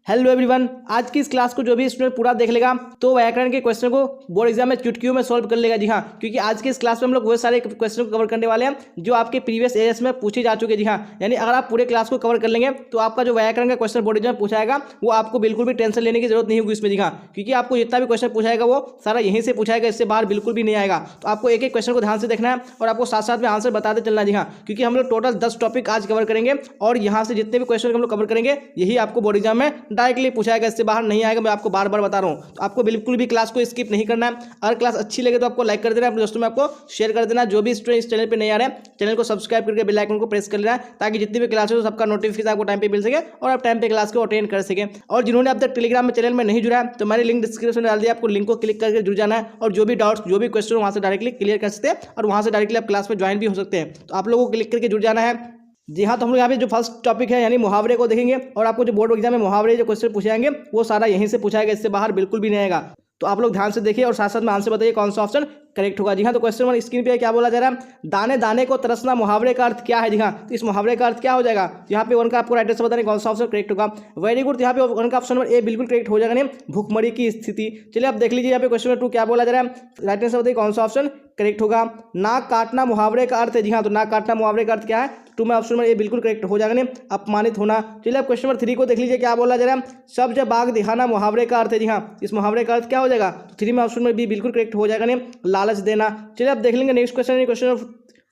Hello everyone, आज की इस क्लास को जो भी स्टूडेंट पूरा देख लेगा तो व्याकरण के क्वेश्चन को बोर्ड एग्जाम में चुटकियों में सॉल्व कर लेगा। जी हाँ, क्योंकि आज के इस क्लास में हम लोग वो सारे क्वेश्चन को कवर करने वाले हैं जो आपके प्रीवियस ईयर्स में पूछे जा चुके हैं। जी हाँ, यानी अगर आप पूरे क्लास को कवर कर लेंगे तो आपका जो व्याकरण का क्वेश्चन बोर्ड एग्जाम में पूछाएगा वो आपको बिल्कुल भी टेंशन लेने की जरूरत नहीं होगी इसमें। जी हाँ, क्योंकि आपको जितना भी क्वेश्चन पूछाएगा वो सारा यहीं से पूछाएगा, इससे बाहर बिल्कुल भी नहीं आएगा। तो आपको एक एक क्वेश्चन को ध्यान से देखना है और आपको साथ साथ में आंसर बताते चलना है। जी हाँ, क्योंकि हम लोग टोटल 10 टॉपिक आज कवर करेंगे और यहाँ से जितने भी क्वेश्चन हम लोग कवर करेंगे यही आपको बोर्ड एग्जाम में डायरेक्टली पूछाएगा, इससे बाहर नहीं आएगा। मैं आपको बार बार बता रहा हूँ, तो आपको बिल्कुल भी क्लास को स्किप नहीं करना है। अगर क्लास अच्छी लगे तो आपको लाइक कर देना, अपने दोस्तों में आपको शेयर कर देना। जो भी स्टूडेंट इस चैनल पे नहीं आ रहे हैं चैनल को सब्सक्राइब करके बेल आइकन को प्रेस कर लेना, ताकि जितनी भी क्लास हो सबका नोटिफिकेशन आपको टाइम पे मिल सके और आप टाइम पे क्लास को अटेंड कर सके। और जिन्होंने अब तक टेलीग्राम में चैनल में नहीं जुड़ा है तो मैंने लिंक डिस्क्रिप्शन में डाल दिया, आपको लिंक को क्लिक करके जुड़ जाना है और जो भी डाउट्स जो भी क्वेश्चन वहाँ से डायरेक्टली क्लियर कर सकते हैं और वहाँ से डायरेक्टली आप क्लास में ज्वाइन भी हो सकते हैं। तो आप लोगों को क्लिक करके जुड़ जाना है। जी हाँ, तो हम लोग यहाँ पे जो फर्स्ट टॉपिक है यानी मुहावरे को देखेंगे और आपको जो बोर्ड एग्जाम में मुहावरे जो क्वेश्चन पूछाएंगे वो सारा यहीं से पूछाएगा, इससे बाहर बिल्कुल भी नहीं आएगा। तो आप लोग ध्यान से देखिए और साथ साथ में आंसर बताइए कौन सा ऑप्शन करेक्ट होगा। जी हाँ, तो क्वेश्चन 1 स्क्रीन पे क्या बोला जा रहा है, दाने दाने को तरसना मुहावरे का अर्थ क्या है। जी हाँ, तो इस मुहावरे का अर्थ क्या हो जाएगा, यहाँ पे 1 का आपको राइट आंसर बताने कौन सा ऑप्शन करेक्ट होगा। वेरी गुड, यहाँ पे 1 का ऑप्शन नंबर ए बिल्कुल करेक्ट हो जाएगा, नहीं भूखमरी की स्थिति। चलिए आप देख लीजिए यहाँ पे क्वेश्चन नंबर 2 क्या बोला जा रहा है, राइट आंसर बताइए कौन सा ऑप्शन करेक्ट होगा। नाक काटना मुहावरे का अर्थ है। जी हाँ, तो नाक काटना मुहावरे का अर्थ क्या है, 2 में ऑप्शन नंबर ए बिल्कुल करेक्ट हो जाएगा, नहीं अपमानित होना। चलिए आप क्वेश्चन नंबर 3 को देख लीजिए क्या बोला जा रहा है, सब्ज बाग दिखाना मुहावरे का अर्थ है। जी हाँ, इस मुहावरे का अर्थ क्या हो जाएगा, तो 3 में ऑप्शन नंबर बी बिल्कुल करेक्ट हो जाएगा, नहीं लालच देना। चलिए आप देख लेंगे नेक्स्ट क्वेश्चन, क्वेश्चन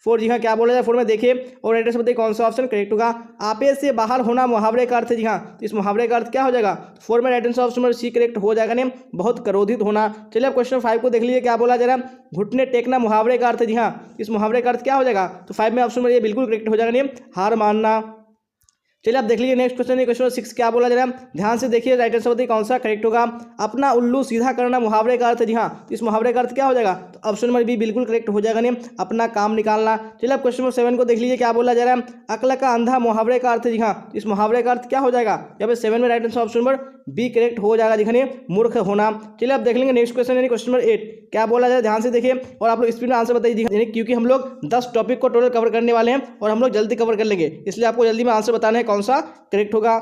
4। जी हाँ, क्या बोला जाए 4 में देखिए और राइट आंसर बताइए कौन सा ऑप्शन करेक्ट होगा। आपे से बाहर होना मुहावरे का अर्थ है। जी हाँ, तो इस मुहावरे का अर्थ क्या हो जाएगा, 4 में right answer option number C correct हो जाएगा, नहीं बहुत क्रोधित होना। चलिए आप क्वेश्चन 5 को देख लीजिए क्या बोला जा रहा है, घुटने टेकना मुहावरे का अर्थ है। जी हाँ, इस मुहावरे का अर्थ क्या हो जाएगा, तो 5 में ऑप्शन नंबर ये बिल्कुल करेक्ट हो जाएगा, नहीं हार मानना। चलिए आप देख लीजिए नेक्स्ट क्वेश्चन, क्वेश्चन 6 क्या बोला जा रहा है, ध्यान से देखिए राइट आंसर बताइए कौन सा करेक्ट होगा। अपना उल्लू सीधा करना मुहावरे का अर्थ है। जी हाँ, तो इस मुहावरे का अर्थ क्या हो जाएगा, तो ऑप्शन नंबर बी बिल्कुल करेक्ट हो जाएगा, नहीं अपना काम निकालना। चलिए आप क्वेश्चन नंबर 7 को देख लीजिए क्या बोला जा रहा है, अक्ल का अंधा मुहावरे का अर्थ है। जी हाँ, इस मुहावरे का अर्थ क्या हो जाएगा, यहाँ पे 7 में right answer option number B correct हो जाएगा, दिखने मूर्ख होना। चलिए आप देख लेंगे नेक्स्ट क्वेश्चन यानी क्वेश्चन नंबर 8 क्या बोला जाए, ध्यान से देखिए और आप लोग स्पीड में आंसर बताइए, यानी क्योंकि हम लोग 10 टॉपिक को टोटल कवर करने वाले हैं और हम लोग जल्दी कवर कर लेंगे, इसलिए आपको जल्दी में आंसर बताना है कौन सा करेक्ट होगा।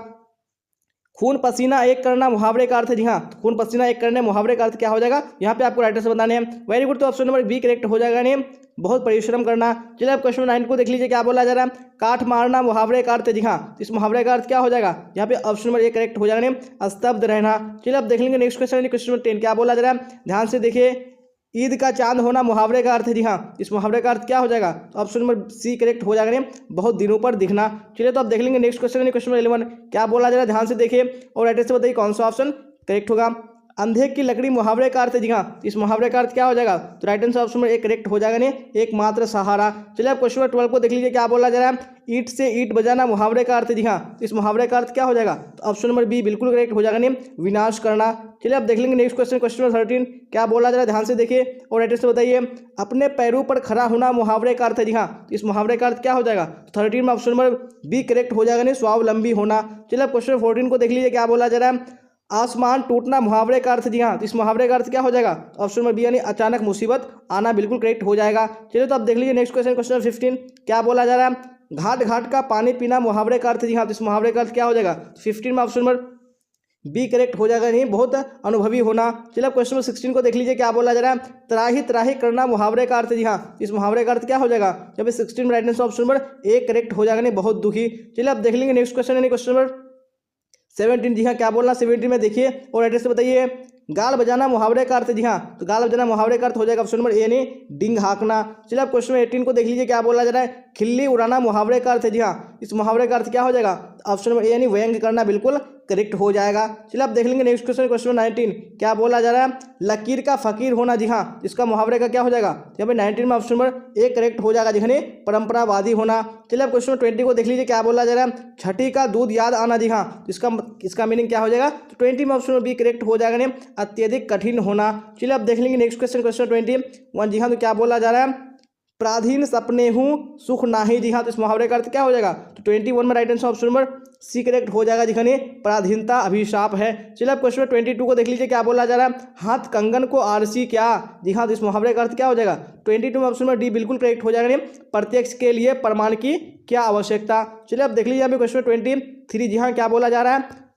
खून पसीना एक करना मुहावरे का अर्थ है। जी हाँ, तो खून पसीना एक करने मुहावरे का अर्थ क्या हो जाएगा, यहाँ पे आपको राइट आंसर बताने हैं। वेरी गुड, तो ऑप्शन नंबर बी करेक्ट हो जाएगा, नहीं बहुत परिश्रम करना। चलिए आप क्वेश्चन 9 को देख लीजिए क्या बोला जा रहा है, काठ मारना मुहावरे का अर्थ है। जी हाँ, इस मुहावरे का अर्थ क्या हो जाएगा, यहाँ पे ऑप्शन नंबर ए करेक्ट हो जाएगा, नहीं स्तब्ध रहना। चलिए आप देख लेंगे नेक्स्ट क्वेश्चन, क्वेश्चन नंबर 10 क्या बोला जा रहा है, ध्यान से देखिए ईद का चांद होना मुहावरे का अर्थ है। जी हाँ, इस मुहावरे का अर्थ क्या हो जाएगा, तो ऑप्शन नंबर सी करेक्ट हो जाएगा, नहीं बहुत दिनों पर दिखना। चलिए तो आप देख लेंगे नेक्स्ट क्वेश्चन, क्वेश्चन नंबर 11 क्या बोला जा रहा है, ध्यान से देखिए और राइट से बताइए कौन सा ऑप्शन करेक्ट होगा। अंधे की लकड़ी मुहावरे का अर्थ है। जी हाँ, इस मुहावरे का अर्थ क्या हो जाएगा, तो right answer option number A correct हो जाएगा, नहीं एकमात्र सहारा। चलिए आप क्वेश्चन नंबर 12 को देख लीजिए क्या बोला जा रहा है, ईंट से ईंट बजाना मुहावरे का अर्थ है। जी हाँ, इस मुहावरे का अर्थ क्या हो जाएगा, तो ऑप्शन नंबर बी बिल्कुल करेक्ट हो जाएगा, नहीं विनाश करना। चलिए आप देख लेंगे नेक्स्ट क्वेश्चन, क्वेश्चन नंबर 13 क्या बोला जा रहा है, ध्यान से देखिए और राइट से बताइए अपने पैरों पर खड़ा होना मुहावरे का अर्थ है। जी हाँ, इस मुहावरे का अर्थ क्या हो जाएगा, तो 13 में ऑप्शन नंबर बी करेक्ट हो जाएगा, नहीं स्वावलंबी होना। चलिए आप क्वेश्चन 14 को देख लीजिए क्या बोला जा रहा है, आसमान टूटना मुहावरे का अर्थ। जी हाँ, तो इस मुहावरे का अर्थ क्या हो जाएगा, ऑप्शन नंबर बी यानी अचानक मुसीबत आना बिल्कुल करेक्ट हो जाएगा। चलिए तो आप देख लीजिए नेक्स्ट क्वेश्चन, क्वेश्चन 15 क्या बोला जा रहा है, घाट घाट का पानी पीना मुहावरे का अर्थ। जी हाँ, तो इस मुहावरे का अर्थ क्या हो जाएगा, 15 में ऑप्शन नंबर बी करेक्ट हो जाएगा, नहीं बहुत अनुभवी होना। चलिए आप क्वेश्चन नंबर 16 को देख लीजिए क्या बोला जा रहा है, त्राही त्राही करना मुहावरे का अर्थ। जी हाँ, इस मुहावरे का अर्थ क्या हो जाएगा, जब 16 में right answer option number A correct हो जाएगा, नहीं बहुत दुखी। चलिए आप देख लेंगे नेक्स्ट क्वेश्चन यानी क्वेश्चन नंबर 17। जी हाँ, क्या बोलना 17 में देखिए और एड्रेस से बताइए गाल बजाना मुहावरे का अर्थ। जी हाँ, तो गाल बजाना मुहावरे का अर्थ हो जाएगा ऑप्शन नंबर ए यानी डिंग हाँकना। चलिए आप क्वेश्चन 18 को देख लीजिए क्या बोला जा रहा है, खिल्ली उड़ाना मुहावरे का अर्थ है। जी हाँ, इस मुहावरे का अर्थ क्या हो जाएगा, ऑप्शन नंबर ए यानी व्यंग करना बिल्कुल करेक्ट हो जाएगा। चलिए आप देख लेंगे नेक्स्ट क्वेश्चन, क्वेश्चन 19 क्या बोला जा रहा है, लकीर का फकीर होना। जी हाँ, इसका मुहावरे का क्या हो जाएगा, यहाँ पे 19 में ऑप्शन नंबर ए करेक्ट हो जाएगा, जिसने परंपरावादी होना। चलिए आप क्वेश्चन 20 को देख लीजिए क्या बोला जा रहा है, छठी का दूध याद आना। जी हाँ, इसका मीनिंग क्या हो जाएगा, तो 20 में ऑप्शन नंबर बी करेक्ट हो जाएगा, नहीं अत्यधिक कठिन होना। चलिए आप देख लेंगे नेक्स्ट क्वेश्चन, क्वेश्चन 21। जी हाँ, तो क्या बोला जा रहा है, प्राधीन सपने हूँ सुख नाही। जी हाँ, तो इस मुहावरे का अर्थ क्या हो जाएगा, तो 21 में right answer option number C correct हो जाएगा, जिसने पराधीनता अभिशाप है। चलिए आप क्वेश्चन 22 को देख लीजिए क्या बोला जा रहा है, हाथ कंगन को आरसी क्या। जी हाँ, तो इस मुहावरे का अर्थ क्या हो जाएगा, 22 में ऑप्शन नंबर डी बिल्कुल करेक्ट हो जाएगा, नहीं प्रत्यक्ष के लिए प्रमाण की क्या आवश्यकता। चलिए आप देख लीजिए यहाँ पे क्वेश्चन 23। जी हाँ, क्या बोला जा रहा है,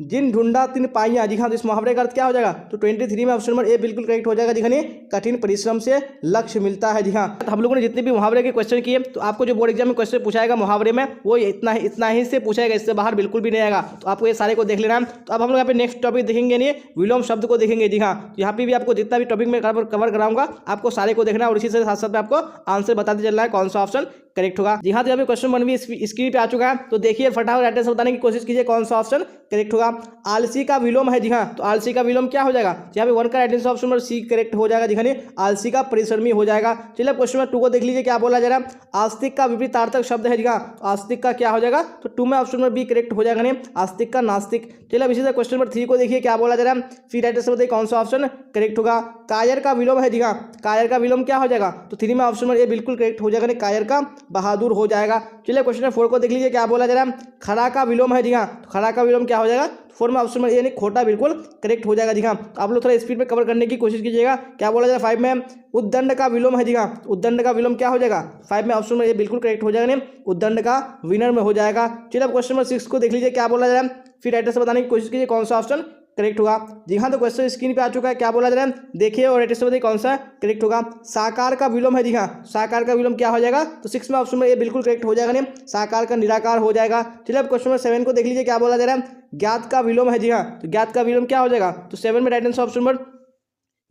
जिन ढूंढा तिन पाइयाँ, जी हाँ, तो इस मुहावरे का अर्थ क्या हो जाएगा? तो 23 में ऑप्शन नंबर ए बिल्कुल करेक्ट हो जाएगा। जी हाँ, कठिन परिश्रम से लक्ष्य मिलता है। जी हाँ, तो हम लोगों ने जितने भी मुहावरे के क्वेश्चन किए, तो आपको जो बोर्ड एग्जाम में क्वेश्चन पूछाएगा मुहावरे में, वो इतना ही से पूछाएगा, इससे बाहर बिल्कुल भी नहीं आएगा। तो आपको ये सारे को देख लेना है। तो अब हम लोग यहाँ पे नेक्स्ट टॉपिक देखेंगे, नहीं विलोम शब्द को देखेंगे। जी हाँ, यहाँ पे भी आपको जितना भी टॉपिक में कवर कराऊंगा, आपको सारे को देखना है और इसी से साथ साथ में आपको आंसर बताते चलना है कौन सा ऑप्शन करेक्ट होगा। जी हाँ, तो यहाँ पे क्वेश्चन 1 भी स्क्रीन पे आ चुका है, तो देखिए फटाफट राइट आंसर बताने की कोशिश कीजिए कौन सा ऑप्शन करेक्ट होगा। आलसी का विलोम है। जी हाँ, तो आलसी का विलोम क्या हो जाएगा? यहाँ पे 1 का right answer option number C correct हो जाएगा। जी हाँ, आलसी का परिश्रमी हो जाएगा। चलिए क्वेश्चन नंबर 2 को देख लीजिए क्या बोला जा रहा है। आस्तिक का विपरीतार्थक शब्द है। जी हाँ, तो आस्तिक का क्या हो जाएगा? तो 2 में ऑप्शन नंबर बी करेक्ट हो जाएगा। आस्तिक का नास्तिक। चलिए अब इसी तरह क्वेश्चन नंबर 3 को देखिए क्या बोला जा रहा है, फिर राइट आंसर बताइए कौन सा ऑप्शन करेक्ट होगा। कायर का विलोम है। जी हाँ, कायर का विलोम क्या हो जाएगा? तो 3 में ऑप्शन नंबर ए बिल्कुल करेक्ट हो जाएगा। कायर का बहादुर हो जाएगा। चलिए क्वेश्चन नंबर 4 को देख लीजिए क्या बोला जा रहा है। खड़ा का विलोम है। जी हाँ, तो खड़ा का विलोम क्या हो जाएगा? 4 में ऑप्शन नंबर ए नहीं खोटा बिल्कुल करेक्ट हो जाएगा। जी हाँ, तो आप लोग थोड़ा स्पीड में कवर करने की कोशिश कीजिएगा। क्या बोला जा रहा है 5 में? उद्दंड का विलोम है। जी हाँ, उद्दंड का विलोम क्या हो जाएगा? 5 में ऑप्शन नंबर ए बिल्कुल करेक्ट हो जाएगा। उद्दंड का विनर में हो जाएगा। चलिए अब क्वेश्चन नंबर 6 को देख लीजिए क्या बोला जा रहा है, फिर राइट आंसर बताने की कोशिश कीजिए कौन सा ऑप्शन करेक्ट होगा। जी हाँ, तो क्वेश्चन स्क्रीन पे आ चुका है, क्या बोला जा रहा है देखिए और राइट आंसर बताइए कौन सा करेक्ट होगा। साकार का विलोम है। जी हाँ, साकार का विलोम क्या हो जाएगा? तो 6 में ऑप्शन में ए बिल्कुल करेक्ट हो जाएगा। साकार का निराकार हो जाएगा। चलिए अब क्वेश्चन नंबर 7 को देख लीजिए क्या बोला जा रहा है। ज्ञात का विलोम है। जी हाँ, तो ज्ञात का विलोम क्या हो जाएगा? तो 7 में right answer option number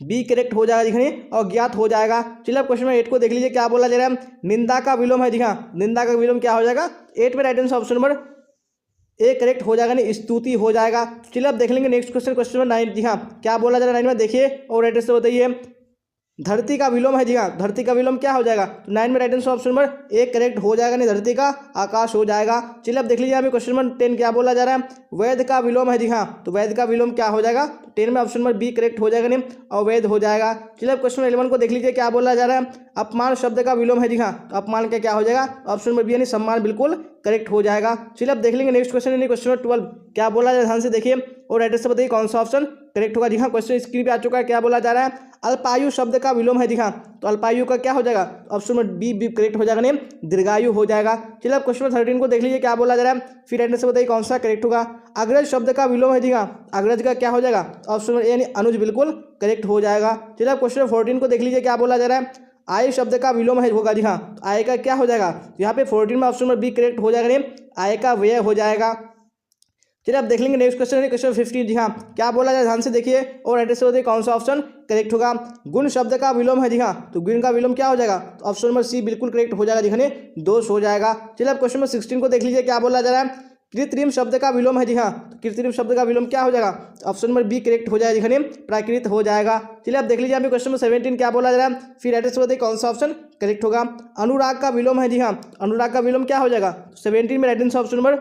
B correct हो जाएगा। दिखने और ज्ञात हो जाएगा। चलिए अब क्वेश्चन नंबर 8 को देख लीजिए क्या बोला जा रहा है। निंदा का विलोम है। जी हाँ, निंदा का विलोम क्या हो जाएगा? 8 में right answer option number A correct हो जाएगा, नहीं स्तुति हो जाएगा। चलिए अब देख लेंगे नेक्स्ट क्वेश्चन, क्वेश्चन नंबर 9। जी हाँ, क्या बोला जा रहा है 9 में देखिए और राइट आंसर बताइए। धरती का विलोम है। जी हाँ, धरती का विलोम क्या हो जाएगा? तो 9 में right answer option number A correct हो जाएगा, नहीं धरती का आकाश हो जाएगा। चलिए अब देख लीजिए यहाँ पे क्वेश्चन नंबर 10 क्या बोला जा रहा है। वैध का विलोम है। जी हाँ, तो वैध का विलोम क्या हो जाएगा? तो 10 में ऑप्शन नंबर बी करेक्ट हो जाएगा, नहीं अवैध हो जाएगा। चलिए अब क्वेश्चन 11 को देख लीजिए क्या बोला जा रहा है। अपमान शब्द का विलोम है। जी हाँ, तो अपमान का क्या हो जाएगा? ऑप्शन नंबर बी यानी सम्मान बिल्कुल करेक्ट हो जाएगा। चलिए अब देख लेंगे नेक्स्ट क्वेश्चन यानी क्वेश्चन नंबर 12 क्या बोला जा रहा है, ध्यान से देखिए और राइट आंसर बताइए कौन सा ऑप्शन करेक्ट होगा। जी हाँ, क्वेश्चन स्क्रीन पे आ चुका है, क्या बोला जा रहा है। अल्पायु शब्द का विलोम है। जी हाँ, तो अल्पायु का क्या हो जाएगा? ऑप्शन नंबर बी करेक्ट हो जाएगा, नहीं दीर्घायु हो जाएगा। चलिए अब क्वेश्चन नंबर 13 को देख लीजिए क्या बोला जा रहा है, फिर राइट आंसर बताइए कौन सा करेक्ट होगा। अग्रज शब्द का विलोम है। जी हाँ, अग्रज का क्या हो जाएगा? ऑप्शन नंबर ए यानी अनुज बिल्कुल करेक्ट हो जाएगा। चलिए अब क्वेश्चन नंबर 14 को देख लीजिए क्या बोला जा रहा है। आय शब्द का विलोम है होगा। जी हाँ, तो आय का क्या हो जाएगा? यहाँ पे 14 में ऑप्शन नंबर बी करेक्ट हो जाएगा, नहीं आय का व्यय हो जाएगा। चलिए अब देख लेंगे नेक्स्ट क्वेश्चन है क्वेश्चन 15। जी हाँ, क्या बोला जाए ध्यान से देखिए और राइट आंसर बताइए कौन सा ऑप्शन करेक्ट होगा। गुण शब्द का विलोम है। जी हाँ, तो गुण का विलोम क्या हो जाएगा? तो ऑप्शन नंबर सी बिल्कुल करेक्ट हो जाएगा, दिखने दोष हो जाएगा। चलिए अब क्वेश्चन नंबर 16 को देख लीजिए क्या बोला जा रहा है। कृत्रिम शब्द का विलोम है। जी हाँ, तो कृत्रिम शब्द का विलोम क्या हो जाएगा? ऑप्शन नंबर बी करेक्ट हो जाएगा, दिखने प्राकृत हो जाएगा। चलिए अब देख लीजिए यहाँ पे क्वेश्चन नंबर 17 क्या बोला जा रहा है, फिर राइट आंसर बताइए कौन सा ऑप्शन करेक्ट होगा। अनुराग का विलोम है। जी हाँ, अनुराग का विलोम क्या हो जाएगा? 17 में right answer option number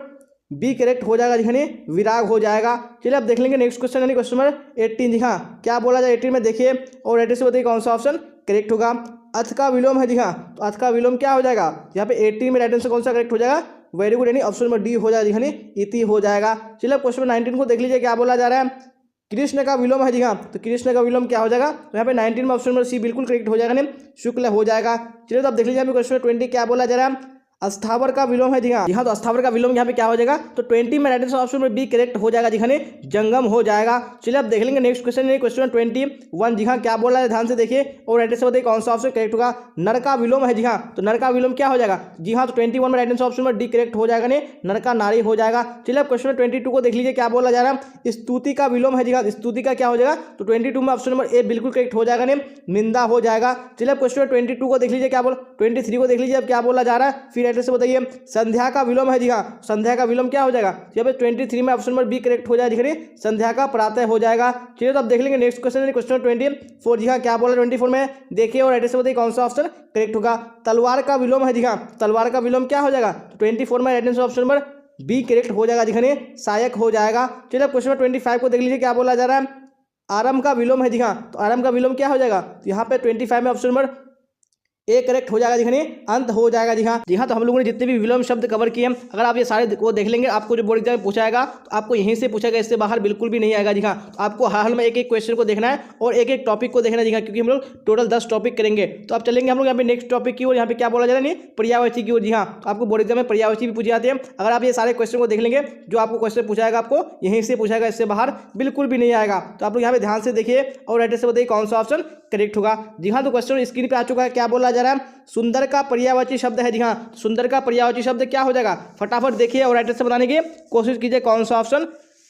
B correct हो जाएगा, दिखने विराग हो जाएगा। चलिए अब देख लेंगे नेक्स्ट क्वेश्चन यानी क्वेश्चन नंबर 18। जी हाँ, क्या बोला जाए 18 में देखिए और राइट आंसर बताइए कौन सा ऑप्शन करेक्ट होगा। अथ का विलोम है। जी हाँ, तो अथ का विलोम क्या हो जाएगा? यहाँ पे 18 में राइट आंसर कौन सा करेक्ट हो जाएगा? वेरी गुड, यानी ऑप्शन नंबर डी हो जाएगा, दिखने इति हो जाएगा। चलिए अब क्वेश्चन नंबर 19 को देख लीजिए क्या बोला जा रहा है। कृष्ण का विलोम है। जी हाँ, तो कृष्ण का विलोम क्या हो जाएगा? तो यहाँ पे 19 में ऑप्शन नंबर सी बिल्कुल करेक्ट हो जाएगा, नहीं शुक्ल हो जाएगा। चलिए तो अब देख लीजिए यहाँ पे क्वेश्चन 20 क्या बोला जा रहा है। अस्थावर का विलोम है। जी हाँ, तो अस्थावर का विलोम यहाँ पे क्या हो जाएगा? तो 20 में राइट आंसर ऑप्शन में बी करेक्ट हो जाएगा, दिखाने जंगम हो जाएगा। चलिए अब देख लेंगे नेक्स्ट क्वेश्चन क्वेश्चन 21। जी हाँ, क्या बोल रहा है ध्यान से देखिए और राइट आंसर बताइए कौन सा ऑप्शन करेक्ट होगा। नर का विलोम है। जी हाँ, तो नर का विलोम क्या हो जाएगा? जी हाँ, तो 21 में राइट आंसर ऑप्शन में डी करेक्ट हो जाएगा, नहीं नर का नारी हो जाएगा। चलिए अब क्वेश्चन 22 को देख लीजिए क्या बोला जा रहा है। स्तुति का विलोम है। जी हाँ, स्तुति का क्या हो जाएगा? तो 22 में ऑप्शन नंबर ए बिल्कुल करेक्ट हो जाएगा, नहीं निंदा हो जाएगा। चलिए अब क्वेश्चन 22 को देख लीजिए क्या बोला, 23 को देख लीजिए अब क्या बोला जा रहा है, फिर राइट आंसर बताइए। संध्या का विलोम है। जी हाँ, संध्या का विलोम क्या हो जाएगा? यहाँ पे 23 में ऑप्शन नंबर बी करेक्ट हो जाएगा, दिख संध्या का प्रातः हो जाएगा। चलिए तो अब देख लेंगे नेक्स्ट क्वेश्चन क्वेश्चन 24। जी हाँ, क्या बोला 24 में देखिए और राइट आंसर बताइए कौन सा ऑप्शन करेक्ट होगा। तलवार का विलोम है। जी हाँ, तलवार का विलोम क्या हो जाएगा? 24 में right answer option number B correct हो जाएगा, दिखने सहायक हो जाएगा। चलिए अब क्वेश्चन 25 को देख लीजिए क्या बोला जा रहा है। आरंभ का विलोम है। जी हाँ, तो आरंभ का विलोम क्या हो जाएगा? यहाँ पे 25 में ऑप्शन नंबर ए करेक्ट हो जाएगा जी हाँ, अंत हो जाएगा जी हाँ। जी हाँ, तो हम लोगों ने जितने भी विलोम शब्द कवर किए हैं, अगर आप ये सारे को देख लेंगे, आपको जो बोर्ड एग्जाम में पूछाएगा तो आपको यहीं से पूछेगा, इससे बाहर बिल्कुल भी नहीं आएगा जी हाँ। तो आपको हाल में एक एक क्वेश्चन को देखना है और एक एक टॉपिक को देखना है जी हाँ, क्योंकि हम लोग टोटल 10 टॉपिक करेंगे। तो अब चलेंगे हम लोग यहाँ पे नेक्स्ट टॉपिक की ओर, यहाँ पे क्या बोला जा रहा है, पर्यायवाची की ओर। जी हाँ, तो आपको बोर्ड एग्जाम में पर्यायवाची भी पूछे जाते हैं। अगर आप ये सारे क्वेश्चन को देख लेंगे, जो आपको क्वेश्चन पूछाएगा आपको यहीं से पूछाएगा, इससे बाहर बिल्कुल भी नहीं आएगा। तो आप लोग यहाँ पे ध्यान से देखिए और राइट से बताइए कौन सा ऑप्शन करेक्ट होगा। जी हाँ, तो क्वेश्चन स्क्रीन पे आ चुका है, क्या बोला जा रहा है, सुंदर का पर्यायवाची शब्द है। जी हाँ, सुंदर का पर्यायवाची शब्द क्या हो जाएगा, फटाफट देखिए और राइट से बताने की कोशिश कीजिए कौन सा ऑप्शन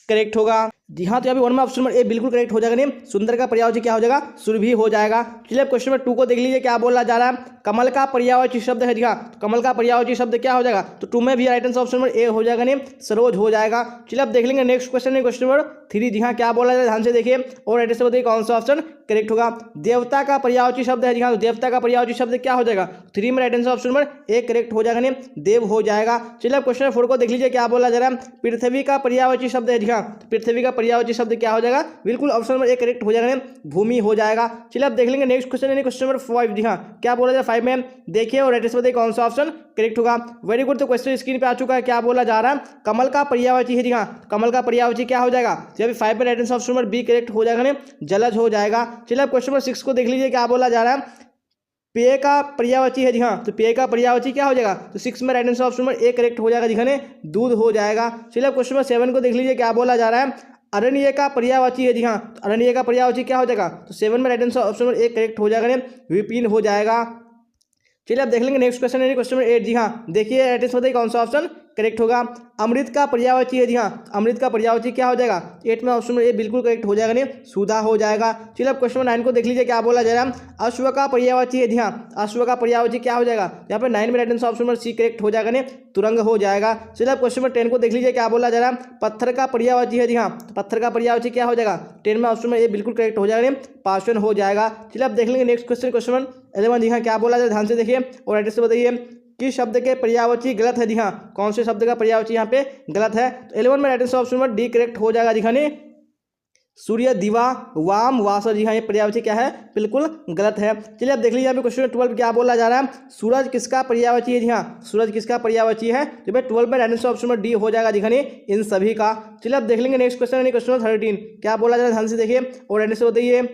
करेक्ट होगा। जी हाँ, तो यहाँ पे वन में ऑप्शन नंबर ए बिल्कुल करेक्ट हो जाएगा। नहीं, सुंदर का पर्यायवाची क्या हो जाएगा, सुरभि हो जाएगा। चलिए क्वेश्चन नंबर 2 को देख लीजिए, क्या बोला जा रहा है, कमल का पर्यायवाची शब्द है। जी हाँ, तो कमल का पर्यायवाची शब्द क्या हो जाएगा, तो 2 में भी राइट आंसर ऑप्शन नंबर ए हो जाएगा। नहीं, सरोज हो जाएगा। चलिए अब देख लेंगे नेक्स्ट क्वेश्चन है, क्वेश्चन नंबर 3। जी हाँ, क्या बोला जाए, ध्यान से देखिए और राइट से बताइए कौन सा ऑप्शन करेक्ट होगा। देवता का पर्यायवाची शब्द है। जी हाँ, तो देवता का पर्यायवाची शब्द क्या हो जाएगा, 3 में right answer option number A correct हो जाएगा। नहीं, देव हो जाएगा। चलिए अब क्वेश्चन नंबर 4 को देख लीजिए, क्या बोला जा रहा है, पृथ्वी का पर्यायवाची शब्द है। जी हाँ, पृथ्वी का पर्यायवाची शब्द क्या हो जाएगा, बिल्कुल ऑप्शन नंबर ए करेक्ट हो जाएगा। भूमि हो जाएगा। चलिए अब देख लेंगे नेक्स्ट क्वेश्चन है, क्वेश्चन नंबर 5। जी हाँ, क्या बोला जाए, 5 में देखिए और राइट से बताइए कौन सा ऑप्शन करेक्ट होगा। वेरी गुड, तो क्वेश्चन स्क्रीन पे आ चुका है, क्या बोला जा रहा है, कमल का पर्यायवाची है। जी हाँ, कमल का पर्यायवाची क्या हो जाएगा, जब 5 में right answer option number B correct हो जाएगा, जलज हो जाएगा। चलिए अब क्वेश्चन नंबर 6 को देख लीजिए, क्या बोला जा रहा है, पेय का पर्यायवाची है। जी हाँ, तो पेय का पर्यायवाची क्या हो जाएगा, तो 6 में right answer option number A correct हो जाएगा। दिखाने दूध हो जाएगा। चलिए अब क्वेश्चन नंबर 7 को देख लीजिए, क्या बोला जा रहा है, अरण्य का पर्यायवाची है। जी हाँ, तो अरण्य का पर्यायवाची क्या हो जाएगा, तो 7 में right answer option number A correct हो जाएगा, विपिन हो जाएगा। चलिए अब देख लेंगे नेक्स्ट क्वेश्चन है, क्वेश्चन नंबर 8। जी हाँ, देखिए राइट आंसर बताइए कौन सा ऑप्शन करेक्ट होगा। अमृत का पर्यायवाची है। जी हाँ, अमृत का पर्यायवाची क्या हो जाएगा, 8 में ऑप्शन नंबर ए बिल्कुल करेक्ट हो जाएगा, सुधा हो जाएगा। चलिए अब क्वेश्चन नंबर 9 को देख लीजिए, क्या बोला जा रहा है, अश्व का पर्यायवाची है। जी हाँ, अश्व का पर्यायवाची क्या हो जाएगा, यहाँ पे 9 में right answer option number C correct हो जाएगा, तुरंग हो जाएगा। चलिए अब क्वेश्चन नंबर 10 को देख लीजिए, क्या बोला जा रहा है, पत्थर का पर्यायवाची है। जी हाँ, पत्थर का पर्यायवाची क्या हो जाएगा, 10 में ऑप्शन नंबर ए बिल्कुल करेक्ट हो जाएगा, पाषाण हो जाएगा। चलिए अब देख लेंगे नेक्स्ट क्वेश्चन, क्वेश्चन नंबर 11। जी हाँ, क्या बोला जाए, ध्यान से देखिए और राइट से बताइए किस शब्द के पर्यायवाची गलत है। जी हाँ, कौन से शब्द का पर्यायवाची यहाँ पे गलत है, तो 11 में right answer option number D correct हो जाएगा। दिखाने सूर्य, दिवा, वाम, वासर। जी हाँ, ये पर्यायवाची क्या है, बिल्कुल गलत है। चलिए अब देख लीजिए यहाँ पे क्वेश्चन 12 क्या बोला जा रहा है, सूरज किसका पर्यायवाची है। जी हाँ, सूरज किसका पर्यायवाची है, तो भाई 12 में right answer option number D हो जाएगा। दिखाने इन सभी का। चलिए अब देख लेंगे नेक्स्ट क्वेश्चन है, क्वेश्चन 13 क्या बोला जा रहा है, ध्यान से देखिए और राइट से बताइए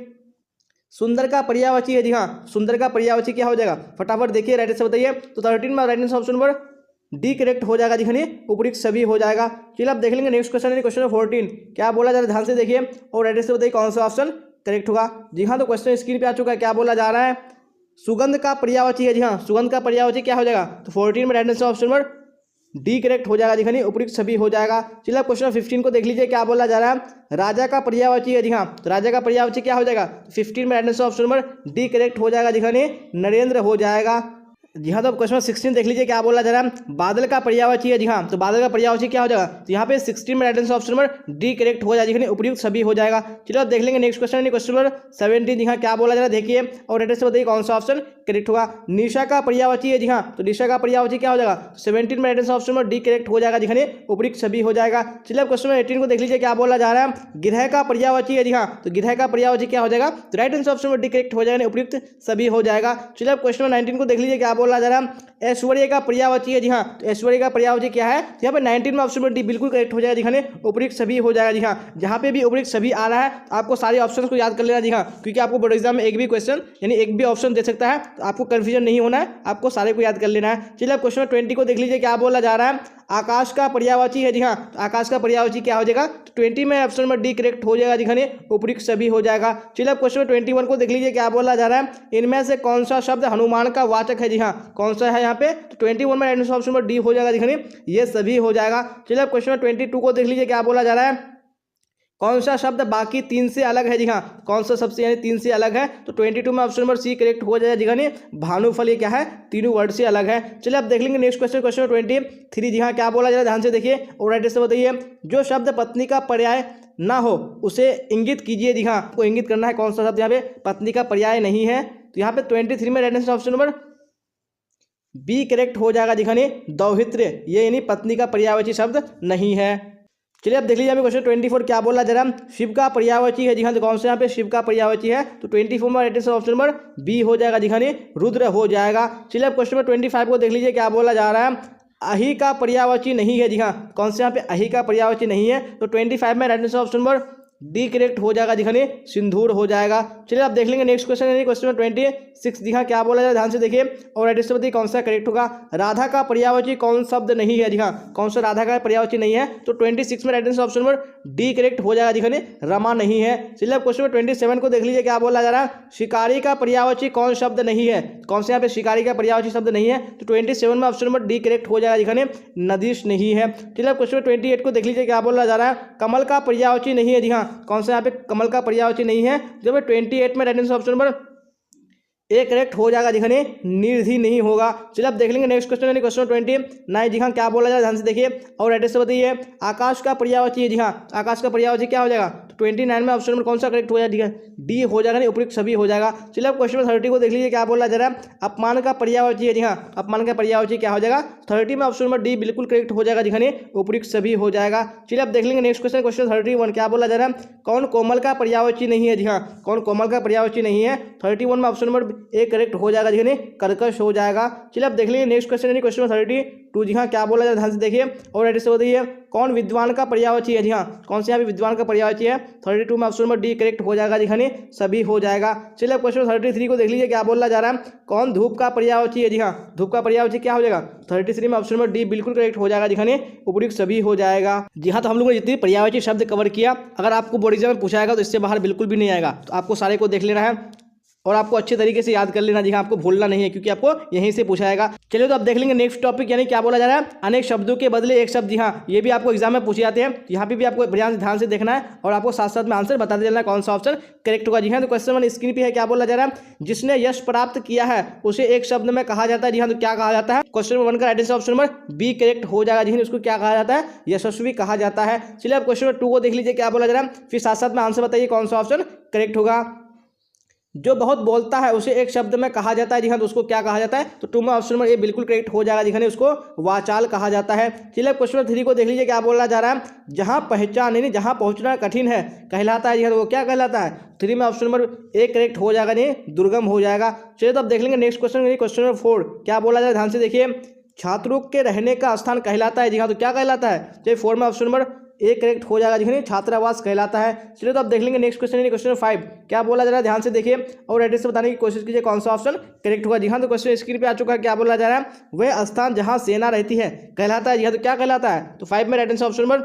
सुंदर का पर्यायवाची है। जी हाँ, सुंदर का पर्यायवाची क्या हो जाएगा, फटाफट देखिए राइट से बताइए। तो 13 में right answer option number D correct हो जाएगा। दिखने उपयुक्त सभी हो जाएगा। चलिए आप देख लेंगे नेक्स्ट क्वेश्चन है, क्वेश्चन 14 क्या बोला जा रहा है, ध्यान से देखिए और राइट से बताइए कौन सा ऑप्शन करेक्ट होगा। जी हाँ, तो क्वेश्चन स्क्रीन पे आ चुका है, क्या बोला जा रहा है, सुगंध का पर्यायवाची है। जी हाँ, सुगंध का पर्यायवाची क्या हो जाएगा, तो 14 में right answer option number D correct हो जाएगा। दिखनी उपयुक्त सभी हो जाएगा। चलिए क्वेश्चन 15 को देख लीजिए, क्या बोला जा रहा है, राजा का पर्यायवाची है। जी हाँ, तो राजा का पर्यायवाची क्या हो जाएगा, 15 में right answer option number D correct हो जाएगा। दिखने नरेंद्र हो जाएगा। जी हाँ, तो क्वेश्चन 16 देख लीजिए, क्या बोला जा रहा है, बादल का पर्यायवाची है। जी हाँ, तो बादल का पर्यायवाची क्या हो जाएगा, तो यहाँ पे 16 में right answer option number D correct हो जाएगा, उपयुक्त सभी हो जाएगा। चलो आप देख लेंगे नेक्स्ट क्वेश्चन, क्वेश्चन नंबर 17। जी हाँ, क्या बोला जा रहा है देखिए और राइट से बताइए कौन सा ऑप्शन करेक्ट होगा। निशा का पर्यायवाची है। जी हाँ, तो निशा का पर्यायवाची क्या हो जाएगा, 17 में right answer option number D correct हो जाएगा, दिखने उपयुक्त सभी हो जाएगा। चलिए अब क्वेश्चन 18 को देख लीजिए, क्या बोला जा रहा है, गिरह का पर्यायवाची है। जी हाँ, तो गिरह का पर्यायवाची क्या हो जाएगा, तो right answer option number D correct हो जाएगा, उपयुक्त सभी हो जाएगा। चलिए अब क्वेश्चन 19 को देख लीजिए, क्या बोला जा रहा है, ऐश्वर्य का पर्यायवाची है। जी हाँ, तो ऐश्वर्य का पर्यायवाची क्या है, यहाँ पे 19 में ऑप्शन नंबर डी बिल्कुल करेक्ट हो जाएगा, दिखाने उपयुक्त सभी हो जाएगा। जी हाँ, जहाँ पे भी उपयुक्त सभी आ रहा है आपको सारे ऑप्शन को याद कर लेना। जी हाँ, क्योंकि आपको बोर्ड एग्जाम में एक भी क्वेश्चन यानी एक भी ऑप्शन दे सकता है, तो आपको कंफ्यूजन नहीं होना है, आपको सारे को याद कर लेना है। चलिए अब क्वेश्चन 20 को देख लीजिए, क्या बोला जा रहा है, आकाश का पर्यायवाची है। जी हाँ, तो आकाश का पर्यायवाची क्या हो जाएगा, तो 20 में ऑप्शन नंबर डी करेक्ट हो जाएगा, दिखाने उपयुक्त सभी हो जाएगा। चलिए अब क्वेश्चन 21 को देख लीजिए, क्या बोला जा रहा है, इनमें से कौन सा शब्द हनुमान का वाचक है। जी हाँ, कौन सा है यहाँ पे, तो 21 में ऑप्शन नंबर डी हो जाएगा, दिखने ये सभी हो जाएगा। चलिए अब क्वेश्चन 22 को देख लीजिए, क्या बोला जा रहा है, कौन सा शब्द बाकी 3 से अलग है। जी हाँ, कौन सा सबसे यानी 3 से अलग है, तो 22 में ऑप्शन नंबर सी करेक्ट हो जाएगा, दिखाने भानुफल ये क्या है, तीनों वर्ड से अलग है। चलिए अब देख लेंगे नेक्स्ट क्वेश्चन, क्वेश्चन 23। जी हाँ, क्या बोला जा रहा है, ध्यान से देखिए और राइट से बताइए, जो शब्द पत्नी का पर्याय ना हो उसे इंगित कीजिए। जी हाँ, आपको इंगित करना है कौन सा शब्द यहाँ पे पत्नी का पर्याय नहीं है, तो यहाँ पे 23 में right answer option number B correct हो जाएगा, दिखाने दौहित्र, ये यानी पत्नी का पर्यायवाची शब्द नहीं है। चलिए अब देख लीजिए क्वेश्चन 24 क्या बोला जरा, शिव का पर्यायवाची है जी हाँ, तो कौन सा यहाँ पे शिव का पर्यायवाची है, तो 24 में right answer option number B हो जाएगा जी हाँ, रुद्र हो जाएगा। चलिए अब क्वेश्चन नंबर 25 को देख लीजिए क्या बोला जा रहा है, अहि का पर्यायवाची नहीं है जी हाँ, कौन से यहाँ पे अहि का पर्यायवाची नहीं है, तो 25 में right answer option number D correct हो जाएगा दिखाने, सिंदूर हो जाएगा। चलिए आप देख लेंगे नेक्स्ट क्वेश्चन है क्वेश्चन नंबर 26 दिखा क्या बोला जाए, ध्यान से देखिए और राइट आंसर बताइए कौन सा करेक्ट होगा। राधा का पर्यायवाची कौन शब्द नहीं है जी हाँ, कौन सा राधा का पर्यायवाची नहीं है, तो 26 में right answer option number D correct हो जाएगा दिखाने, रमा नहीं है। चलिए अब क्वेश्चन नंबर 27 को देख लीजिए क्या बोला जा रहा है, शिकारी का पर्यायवाची कौन शब्द नहीं है, कौन से यहाँ पे शिकारी का पर्यायवाची शब्द नहीं है, तो 27 में ऑप्शन नंबर डी करेक्ट हो जाएगा दिखाने, नदीश नहीं है। चलिए अब क्वेश्चन नंबर 28 को देख लीजिए क्या बोला जा रहा है, कमल का पर्यायवाची नहीं है जी हाँ, कौन सा यहाँ पे कमल का पर्यायवाची नहीं है, जब 28 में right answer option number A correct हो जाएगा दिखाने, निधि नहीं होगा। चलिए अब देख लेंगे नेक्स्ट क्वेश्चन यानी क्वेश्चन 29 जी हाँ क्या बोला जाए, ध्यान से देखिए और राइट से बताइए। आकाश का पर्यायवाची है जी हाँ, आकाश का पर्यायवाची क्या हो जाएगा, तो 29 में ऑप्शन नंबर कौन सा करेक्ट हो जाएगा, डी हो जाएगा नहीं, उपयुक्त सभी हो जाएगा। चलिए अब क्वेश्चन 30 को देख लीजिए क्या बोला जा रहा है, अपमान का पर्यायवाची है जी हाँ, अपमान का पर्यायवाची क्या हो जाएगा, 30 में ऑप्शन नंबर डी बिल्कुल करेक्ट हो जाएगा दिखाने, उपयुक्त सभी हो जाएगा। चलिए अब देख लेंगे नेक्स्ट क्वेश्चन क्वेश्चन 31 क्या बोला जा रहा है, कौन कोमल का पर्यायवाची नहीं है जी हाँ, कौन कोमल का पर्यायवाची नहीं है, 31 में ऑप्शन नंबर ए करेक्ट हो जाएगा जी हाँ, कर्कश हो जाएगा। चलिए अब देख लीजिए नेक्स्ट क्वेश्चन यानी क्वेश्चन 32 जी हाँ क्या बोला जाए, ध्यान से देखिए और राइट से बताइए कौन विद्वान का पर्यायवाची है जी हाँ, कौन से यहाँ पे विद्वान का पर्यायवाची है, 32 में ऑप्शन नंबर डी करेक्ट हो जाएगा दिखाने, सभी हो जाएगा। चलिए क्वेश्चन 33 को देख लीजिए क्या बोला जा रहा है, कौन धूप का पर्यायवाची है जी हाँ, धूप का पर्यायवाची क्या हो जाएगा, 33 में ऑप्शन नंबर डी बिल्कुल करेक्ट हो जाएगा दिखाने, उपयुक्त सभी हो जाएगा। जी हाँ, तो हम लोगों ने जितनी पर्यायवाची शब्द कवर किया, अगर आपको बोर्ड एग्जाम में पूछाएगा तो इससे बाहर बिल्कुल भी नहीं आएगा, तो आपको सारे को देख लेना है और आपको अच्छे तरीके से याद कर लेना जी हाँ, आपको भूलना नहीं है क्योंकि आपको यहीं से पूछाएगा। चलिए तो अब देख लेंगे नेक्स्ट टॉपिक यानी क्या बोला जा रहा है, अनेक शब्दों के बदले एक शब्द। जी हाँ, ये भी आपको एग्जाम में पूछे जाते हैं, यहाँ पे भी आपको ध्यान से देखना है और आपको साथ साथ में आंसर बताते चलना है कौन सा ऑप्शन करेक्ट होगा। जी हाँ, तो क्वेश्चन 1 स्क्रीन पे है क्या बोला जा रहा है, जिसने यश प्राप्त किया है उसे एक शब्द में कहा जाता है। जी हाँ, तो क्या कहा जाता है, क्वेश्चन नंबर 1 का right answer option number B correct हो जाएगा। जी हाँ, उसको क्या कहा जाता है, यशस्वी कहा जाता है। चलिए अब क्वेश्चन नंबर 2 को देख लीजिए क्या बोला जा रहा है, फिर साथ साथ में आंसर बताइए कौन सा ऑप्शन करेक्ट होगा। जो बहुत बोलता है उसे एक शब्द में कहा जाता है। जी हाँ, तो उसको क्या कहा जाता है, तो 2 में ऑप्शन नंबर ए बिल्कुल करेक्ट हो जाएगा। जी हाँ, उसको वाचाल कहा जाता है। चलिए क्वेश्चन नंबर 3 को देख लीजिए क्या बोला जा रहा है, जहाँ पहचान यानी जहाँ पहुँचना कठिन है कहलाता है। जी हाँ, तो वो क्या कहलाता है, 3 में ऑप्शन नंबर ए करेक्ट हो जाएगा, नहीं दुर्गम हो जाएगा। चलिए तो अब देख लेंगे नेक्स्ट क्वेश्चन क्वेश्चन नंबर 4 क्या बोला जाए, ध्यान से देखिए। छात्रों के रहने का स्थान कहलाता है। जी हाँ, तो क्या कहलाता है, चलिए 4 में ऑप्शन नंबर ए करेक्ट हो जाएगा, जिन्हें छात्रावास कहलाता है। चलिए तो आप देख लेंगे नेक्स्ट क्वेश्चन क्वेश्चन 5 क्या बोला जा रहा है, ध्यान से देखिए और एड्रेस से बताने की कोशिश कीजिए कौन सा ऑप्शन करेक्ट होगा। जी हाँ, तो क्वेश्चन स्क्रीन पे आ चुका है, क्या बोला जा रहा है, वह स्थान जहां सेना रहती है कहलाता है। जी हाँ, तो क्या कहलाता है, तो 5 में right answer option number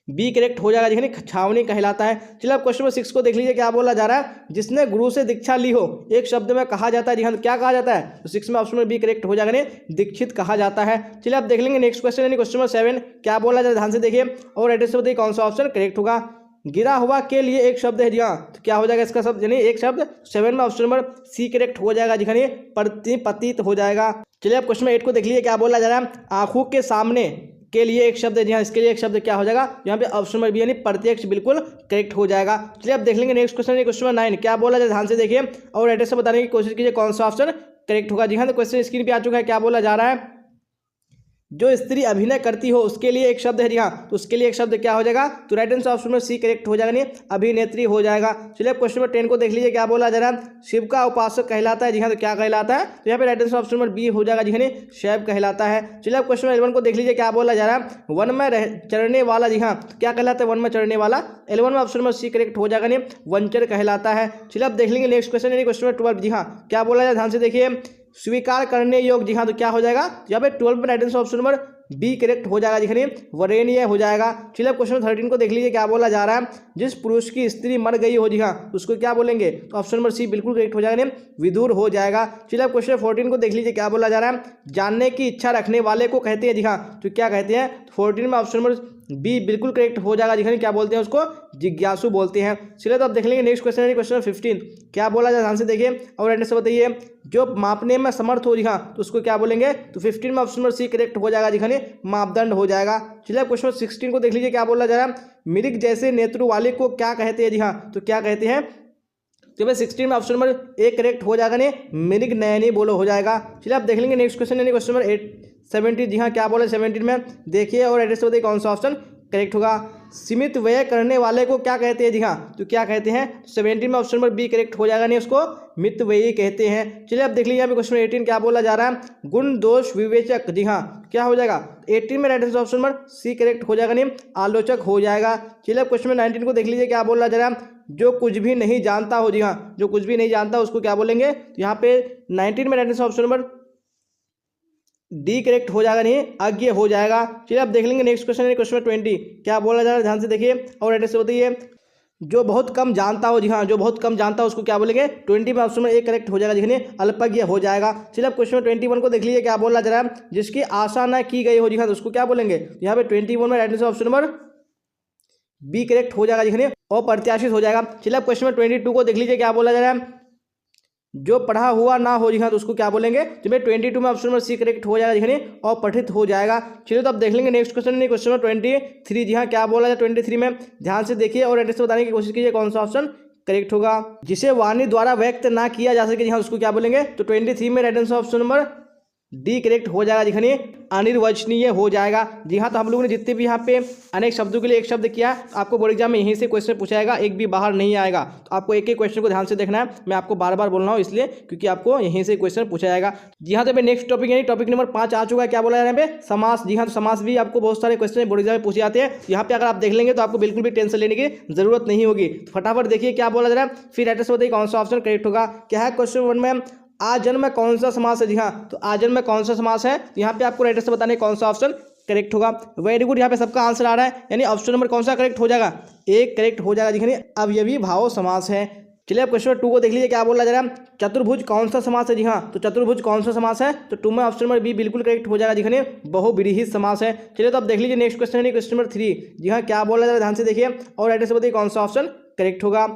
B correct हो जाएगा, जिन्हें छावनी कहलाता है। चलिए अब क्वेश्चन नंबर 6 को देख लीजिए क्या बोला जा रहा है, जिसने गुरु से दीक्षा ली हो एक शब्द में कहा जाता है। जी हाँ, तो क्या कहा जाता है, तो 6 में ऑप्शन नंबर बी करेक्ट हो जाएगा, दीक्षित कहा जाता है। चलिए अब देख लेंगे नेक्स्ट क्वेश्चन यानी क्वेश्चन नंबर 7 क्या बोला जाए, ध्यान से देखिए और एड्रेस से बताइए कौन सा ऑप्शन करेक्ट होगा। गिरा हुआ के लिए एक शब्द है। जी हाँ, तो क्या हो जाएगा इसका शब्द, यानी एक शब्द 7 में ऑप्शन नंबर सी करेक्ट हो जाएगा, जिन्हें पतित हो जाएगा। चलिए अब क्वेश्चन नंबर 8 को देख लीजिए क्या बोला जा रहा है, आंखों के सामने के लिए एक शब्द है। जी हाँ, इसके लिए एक शब्द क्या हो जाएगा, यहाँ पे ऑप्शन नंबर बी यानी प्रत्यक्ष बिल्कुल करेक्ट हो जाएगा। चलिए अब देख लेंगे नेक्स्ट क्वेश्चन क्वेश्चन नंबर 9 क्या बोला जाए, ध्यान से देखिए और एड्रेस से बताने की कोशिश कीजिए कौन सा ऑप्शन करेक्ट होगा। जी हाँ, तो क्वेश्चन स्क्रीन पे आ चुका है, क्या बोला जा रहा है, जो स्त्री अभिनय करती हो उसके लिए एक शब्द है। जी हाँ, तो उसके लिए एक शब्द क्या हो जाएगा, तो राइट आंसर ऑप्शन में सी करेक्ट हो जाएगा, नहीं अभिनेत्री हो जाएगा। चलिए क्वेश्चन नंबर 10 को देख लीजिए क्या बोला जा रहा है, शिव का उपासक कहलाता है। जी हाँ, तो क्या कहलाता है, तो यहाँ पे right answer option number B हो जाएगा, जिन्हें शैव कहलाता है। चलिए अब क्वेश्चन नंबर 11 को देख लीजिए क्या बोला जा रहा है, वन में चढ़ने वाला। जी हाँ, क्या कहलाता है, वन में चढ़ने वाला, 11 में ऑप्शन नंबर सी करेक्ट हो जाएगा, नहीं वंचर कहलाता है। चलिए अब देख लेंगे नेक्स्ट क्वेश्चन यानी क्वेश्चन नंबर 12। जी हाँ, क्या बोला जाए, ध्यान से देखिए, स्वीकार करने योग्य। जी हाँ, तो क्या हो जाएगा, यहाँ पे 12 में right answer option number B correct हो जाएगा, जिन्हें वरेण्य हो जाएगा। चलिए क्वेश्चन 13 को देख लीजिए क्या बोला जा रहा है, जिस पुरुष की स्त्री मर गई हो। जी हाँ, उसको क्या बोलेंगे, तो ऑप्शन नंबर सी बिल्कुल करेक्ट हो जाएगा, विदुर हो जाएगा। चलिए क्वेश्चन 14 को देख लीजिए क्या बोला जा रहा है, जानने की इच्छा रखने वाले को कहते हैं। जी हाँ, तो क्या कहते हैं, 14 में ऑप्शन नंबर बी बिल्कुल करेक्ट हो जाएगा, जिन्हें क्या बोलते हैं, उसको जिज्ञासु बोलते हैं। चलिए तो अब देख लेंगे नेक्स्ट क्वेश्चन क्वेश्चन 15 क्या बोला जाए, ध्यान से देखिए और एड्रेस से बताइए, जो मापने में समर्थ हो। जी हाँ, तो उसको क्या बोलेंगे, तो 15 में ऑप्शन नंबर सी करेक्ट हो जाएगा, जिन्हें मापदंड हो जाएगा। चलिए क्वेश्चन 16 को देख लीजिए क्या बोला जा रहा है, मृग जैसे नेत्र वाले को क्या कहते हैं। जी हाँ, तो क्या कहते हैं, तो भाई 16 में ऑप्शन नंबर ए करेक्ट हो जाएगा, ने मृग नयनी बोलो हो जाएगा। चलिए आप देख लेंगे नेक्स्ट क्वेश्चन यानी क्वेश्चन नंबर 17। जी हाँ, क्या बोले 17 में देखिए और एड्रेस बताइए कौन सा ऑप्शन करेक्ट होगा। सीमित व्यय करने वाले को क्या कहते हैं? जी हाँ, तो क्या कहते हैं? 17 में ऑप्शन नंबर बी करेक्ट हो जाएगा, नहीं उसको मित व्ययी कहते हैं। चलिए अब देख लीजिए यहाँ पे क्वेश्चन 18 क्या बोला जा रहा है? गुण दोष विवेचक। जी हाँ, क्या हो जाएगा? 18 में right answer option number C correct हो जाएगा, नहीं आलोचक हो जाएगा। चलिए अब क्वेश्चन 19 को देख लीजिए क्या बोला जा रहा है? जो कुछ भी नहीं जानता हो। जी हाँ, जो कुछ भी नहीं जानता उसको क्या बोलेंगे? यहाँ पे 19 में right answer option number D correct हो जाएगा, नहीं अज्ञ हो जाएगा। चलिए अब देख लेंगे नेक्स्ट क्वेश्चन है क्वेश्चन 20 क्या बोला जा रहा है, ध्यान से देखिए और राइट से बताइए। जो बहुत कम जानता हो। जी हाँ, जो बहुत कम जानता हो उसको क्या बोलेंगे? 20 में ऑप्शन में ए करेक्ट हो जाएगा, जिन्हें अल्पज्ञ हो जाएगा। चलिए अब क्वेश्चन 21 को देख लीजिए क्या बोला जा रहा है? जिसकी आशा न की गई हो। जी हाँ, तो उसको क्या बोलेंगे? यहाँ पे 21 में right answer option number B correct हो जाएगा, जिन्हें अप्रत्याशित हो जाएगा। चलिए अब क्वेश्चन 22 को देख लीजिए क्या बोला जा रहा है? जो पढ़ा हुआ ना हो। जी हाँ, तो उसको क्या बोलेंगे? तो मैं 22 में ऑप्शन नंबर सी करेक्ट हो जाएगा, जिन्हें अपठित हो जाएगा। चलिए तो अब देख लेंगे नेक्स्ट क्वेश्चन नहीं क्वेश्चन नंबर 23। जी हाँ, क्या बोला जाए 23 में? ध्यान से देखिए और एड्रेस बताने की कोशिश कीजिए कौन सा ऑप्शन करेक्ट होगा। जिसे वाणी द्वारा व्यक्त ना किया जा सके। जी हाँ, उसको क्या बोलेंगे? तो 23 में right answer option number D correct हो जाएगा, जिखने अनिर्वचनीय हो जाएगा। जी हाँ, तो हम लोगों ने जितने भी यहाँ पे अनेक शब्दों के लिए एक शब्द किया, आपको बोर्ड एग्जाम में यहीं से क्वेश्चन पूछा जाएगा, एक भी बाहर नहीं आएगा। तो आपको एक एक क्वेश्चन को ध्यान से देखना है। मैं आपको बार बार बोल रहा हूँ इसलिए क्योंकि आपको यहीं से क्वेश्चन पूछा जाएगा। जी हाँ, तो नेक्स्ट टॉपिक यानी टॉपिक नंबर 5 आ चुका है। क्या बोला जा रहा है यहाँ पे? समास। जी हाँ, तो समास भी आपको बहुत सारे क्वेश्चन बोर्ड एग्जाम में पूछे जाते हैं। यहाँ पे अगर आप देख लेंगे तो आपको बिल्कुल भी टेंशन लेने की जरूरत नहीं होगी। फटाफट देखिए क्या बोला जा रहा है, फिर एड्रेस बताइए कौन सा ऑप्शन करेक्ट होगा। क्या है क्वेश्चन 1 में? आजन्म में कौन सा समास है? जी हाँ, तो आजन्म में कौन सा समास है? यहाँ पे आपको राइट से बताने कौन सा ऑप्शन करेक्ट होगा। वेरी गुड, यहाँ पे सबका आंसर आ रहा है, यानी ऑप्शन नंबर कौन सा करेक्ट हो जाएगा? एक करेक्ट हो जाएगा, जिसमें अवयवी भाव समास है। चलिए अब क्वेश्चन 2 को देख लीजिए क्या बोला जा रहा है? चतुर्भुज कौन सा समास है? जी हाँ, तो चतुर्भुज कौन सा समास है? तो 2 में ऑप्शन नंबर बी बिल्कुल करेक्ट हो जाएगा, जिसमें बहुव्रीहि समास है। चलिए तो अब देख लीजिए नेक्स्ट क्वेश्चन है क्वेश्चन नंबर 3। जी हाँ, क्या बोला जा रहा है? ध्यान से देखिए और राइट से बताइए कौन सा ऑप्शन करेक्ट होगा।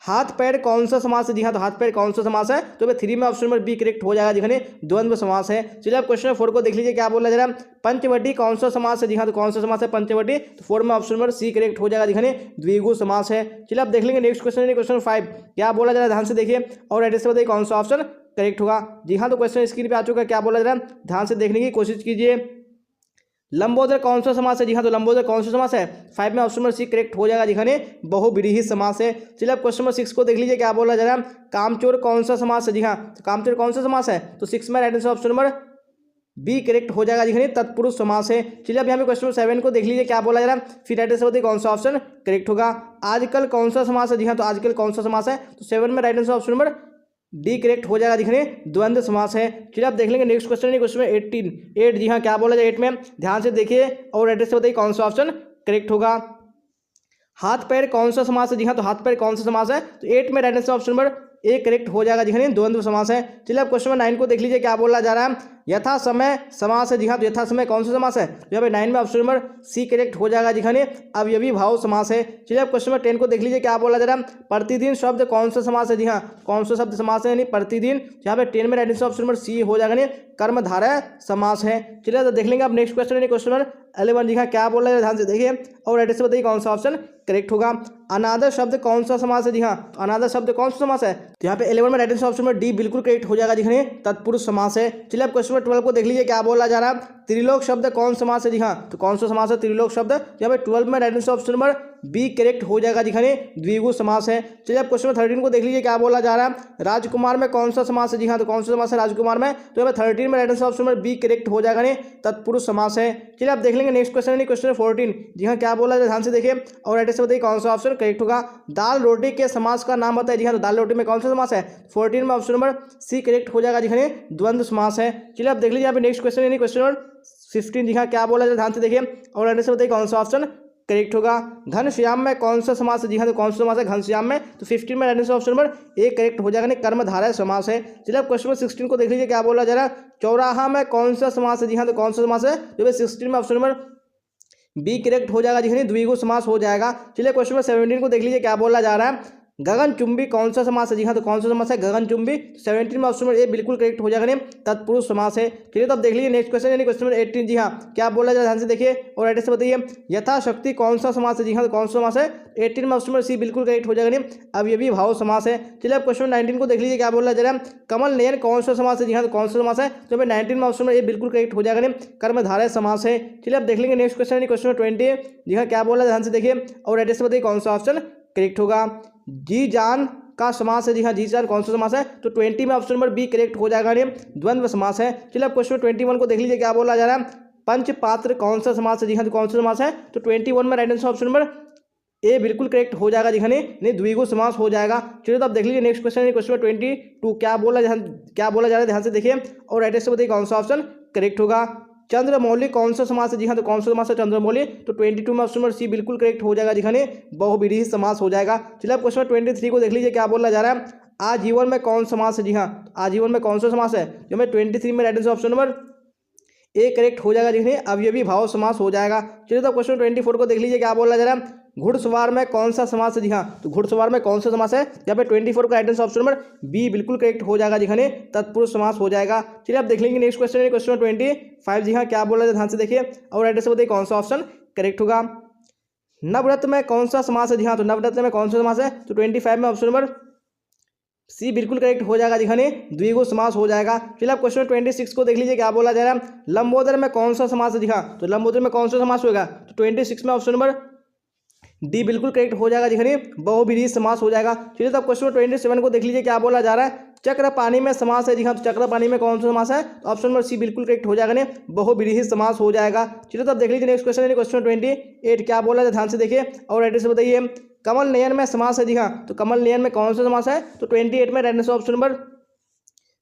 हाथ पैर कौन सा समास है? जी हाँ, तो हाथ पैर कौन सा समास है? तो 3 में ऑप्शन नंबर बी करेक्ट हो जाएगा, जिसमें द्वंद्व समास है। चलिए अब क्वेश्चन 4 को देख लीजिए क्या बोला जा रहा है? पंचवटी कौन सा समास है? जी हाँ, तो कौन सा समास है पंचवटी? तो 4 में ऑप्शन नंबर सी करेक्ट हो जाएगा, जिसमें द्विगु समास है। चलिए अब देख लेंगे नेक्स्ट क्वेश्चन क्वेश्चन 5 क्या बोला जा रहा है? ध्यान से देखिए और राइट से बताइए कौन सा ऑप्शन करेक्ट होगा। जी हाँ, तो क्वेश्चन स्क्रीन पे आ चुका है। क्या बोला जा रहा है? ध्यान से देखने की कोशिश कीजिए। लंबोदर कौन सा समास है? जी हाँ, तो लंबोदर कौन सा समास है? 5 में ऑप्शन नंबर सी करेक्ट हो जाएगा, जिसमें बहुव्रीहि समास है। चलिए अब क्वेश्चन नंबर 6 को देख लीजिए क्या बोला जा रहा है? कामचोर कौन सा समास है? जी हाँ, तो कामचोर कौन सा समास है? तो 6 में right answer option number B correct हो जाएगा, जिसमें तत्पुरुष समास है। चलिए अब यहाँ पे क्वेश्चन नंबर 7 को देख लीजिए क्या बोला जा रहा है? फिर राइट आंसर बताइए कौन सा ऑप्शन करेक्ट होगा। आजकल कौन सा समास है? जी हाँ, तो आजकल कौन सा समास है? तो 7 में right answer option number D correct हो जाएगा, दिखने द्वंद्व समास है। चलिए आप देख लेंगे नेक्स्ट क्वेश्चन है क्वेश्चन में 8। जी हाँ, क्या बोला जाए 8 में? ध्यान से देखिए और एड्रेस से बताइए कौन सा ऑप्शन करेक्ट होगा। हाथ पैर कौन सा समास है? जी हाँ, तो हाथ पैर कौन सा समास है? तो 8 में right answer option number A correct हो जाएगा, जिसमें द्वंद्व समास है। चलिए अब क्वेश्चन नंबर 9 को देख लीजिए क्या बोला जा रहा है? यथा समय समास है। जी हाँ, तो यथा समय कौन सा समास है? यहाँ पे 9 में ऑप्शन नंबर सी करेक्ट हो जाएगा, जिसमें अवयवी भाव समास है। चलिए अब क्वेश्चन नंबर 10 को देख लीजिए क्या बोला जा रहा है? प्रतिदिन शब्द कौन सा समास है? जी हाँ, कौन सा शब्द समास है यानी प्रतिदिन। यहाँ पे 10 में right answer option number C हो जाएगा, यानी कर्मधारय समास है। चलिए तो देख लेंगे अब नेक्स्ट क्वेश्चन है क्वेश्चन नंबर 11। जी हाँ, क्या बोला जा रहा है? ध्यान से देखिए और राइट से बताइए कौन सा ऑप्शन करेक्ट होगा। अनादर शब्द कौन सा समास है? जी हाँ, तो अनादर शब्द कौन सा समास है? तो यहाँ पे 11 में right answer option number D बिल्कुल करेक्ट हो जाएगा, जिसमें तत्पुरुष समास है। चलिए अब क्वेश्चन नंबर 12 को देख लीजिए क्या बोला जा रहा है? त्रिलोक शब्द कौन समास है? जी हाँ, तो कौन सा समास है त्रिलोक शब्द? यहाँ पे 12 में right answer option number B correct हो जाएगा, जिसमें द्विगु समास है। चलिए अब क्वेश्चन नंबर 13 को देख लीजिए क्या बोला जा रहा है? राजकुमार में कौन सा समास है? जी हाँ, तो कौन सा समास है राजकुमार में? तो यहाँ पे 13 में right answer option number B correct हो जाएगा, तत्पुरुष समास है। चलिए आप देख लेंगे नेक्स्ट क्वेश्चन है क्वेश्चन 14। जी हाँ, क्या बोला जाए? ध्यान से देखिए और राइट से बताइए कौन सा ऑप्शन करेक्ट होगा। दाल रोटी के समास का नाम बताइए। जी हाँ, तो दाल रोटी में कौन सा समास है? 14 में ऑप्शन नंबर सी करेक्ट हो जाएगा, जिसमें द्वंद्व समास है। चलिए आप देख लीजिए यहाँ पे नेक्स्ट क्वेश्चन है क्वेश्चन नंबर 15। जी हाँ, क्या बोला जाए? ध्यान से देखिए और राइट से बताइए कौन सा ऑप्शन करेक्ट होगा। घनश्याम में कौन सा समास है? जी हाँ, तो कौन सा समास है घनश्याम में? तो 15 में right option number A correct हो जाएगा, कर्मधारय समास है। चलिए अब क्वेश्चन नंबर 16 को देख लीजिए क्या बोला जा रहा है? चौराहा में कौन सा समास है? जी हाँ, तो कौन सा समास है? जो 16 में ऑप्शन नंबर बी करेक्ट हो जाएगा, जिसमें द्विगु समास हो जाएगा। चलिए क्वेश्चन नंबर 17 को देख लीजिए क्या बोला जा रहा है? गगनचुंबी कौन सा समास है? जी हाँ, तो कौन सा समास है? गगनचुंबी। 17 में ऑप्शन नंबर ए बिल्कुल करेक्ट हो जाएगा। तत्पुरुष समास है। चलिए तो अब देख लीजिए नेक्स्ट क्वेश्चन यानी क्वेश्चन नंबर 18। जी हाँ, क्या बोला जाए ध्यान से देखिए और राइट से बताइए। यथाशक्ति कौन सा समास है? जी हाँ, तो कौन सा समास है? 18 में ऑप्शन नंबर सी बिल्कुल करेक्ट हो जाएगा। अब ये भी भाव समास है। चलिए अब क्वेश्चन 19 को देख लीजिए क्या बोला जा रहा है। कमल नयन कौन सा समास है? जी हाँ, तो कौन सा समास है? तो 19 में ऑप्शन नंबर ए बिल्कुल करेक्ट हो जाएगा। कर्मधारय समास है। चलिए अब देख लेंगे नेक्स्ट क्वेश्चन यानी क्वेश्चन 20। जी हाँ, क्या बोला ध्यान से देखिए और राइट से बताइए कौन सा ऑप्शन करेक्ट होगा। जी जान का समास है। जी हाँ, जी जान कौन सा समास है? तो 20 में ऑप्शन नंबर बी करेक्ट हो जाएगा। द्वंद्व समास है। चलिए अब क्वेश्चन 21 को देख लीजिए क्या बोला जा रहा है। पंचपात्र कौन सा समास है? जी हाँ, तो कौन सा समास है? तो 21 में राइट आंसर ऑप्शन नंबर ए बिल्कुल करेक्ट हो जाएगा। जी हाँ, नहीं द्विगु समास हो जाएगा। चलिए तो अब देख लीजिए नेक्स्ट क्वेश्चन क्वेश्चन 22 क्या बोला जा रहा है ध्यान से देखिए और राइट से बताइए कौन सा ऑप्शन करेक्ट होगा। चंद्रमौली कौन सा समास है? जी हाँ, तो कौन सा समास है? चंद्रमौली। तो 22 में ऑप्शन नंबर सी बिल्कुल करेक्ट हो जाएगा। जी हाँ, बहुव्रीहि समास हो जाएगा। चलिए अब क्वेश्चन 23 को देख लीजिए क्या बोला जा रहा है। आजीवन में कौन समास है? जी हाँ, आजीवन में कौन सा समास है? जो मैं 23 में right answer option number A correct हो जाएगा। जी अब ये भी भाव समास हो जाएगा। चलिए तो क्वेश्चन 24 को देख लीजिए क्या बोला जा रहा है। घुड़सवार में कौन सा समास है? जी हाँ, तो घुड़सवार में कौन सा समास है? यहाँ पे 24 का right answer option number B बिल्कुल करेक्ट हो जाएगा। जी हाँ, तत्पुरुष समास हो जाएगा। चलिए आप देख लेंगे नेक्स्ट क्वेश्चन क्वेश्चन 25। जी हाँ, क्या बोला जाए ध्यान से देखिए और राइट से बताइए कौन सा ऑप्शन करेक्ट होगा। नवरत्न में कौन सा समास है? जी हाँ, तो नवरत्न में कौन सा समास है? तो 25 में ऑप्शन नंबर सी बिल्कुल करेक्ट हो जाएगा। जी हाँ, द्विगु समास हो जाएगा। चलिए आप क्वेश्चन 26 को देख लीजिए क्या बोला जा रहा है। लंबोदर में कौन सा समास है? जी हाँ, तो लंबोदर में कौन सा समास होगा? तो 26 में ऑप्शन नंबर डी बिल्कुल करेक्ट हो जाएगा। जी हाँ, बहुव्रीहि समास हो जाएगा। चलिए तो क्वेश्चन 27 को देख लीजिए क्या बोला जा रहा है। चक्र पानी में समास है। जी हाँ, तो चक्र पानी में कौन सा समास है? तो ऑप्शन नंबर सी बिल्कुल करेक्ट हो जाएगा। बहुव्रीहि समास हो जाएगा। चलिए तो आप देख लीजिए नेक्स्ट क्वेश्चन क्वेश्चन 28 क्या बोला जाए ध्यान से देखिए और राइट से बताइए। कमल नयन में समास है। जी हाँ, तो कमल नयन में कौन सा समास है? तो 28 में right answer option number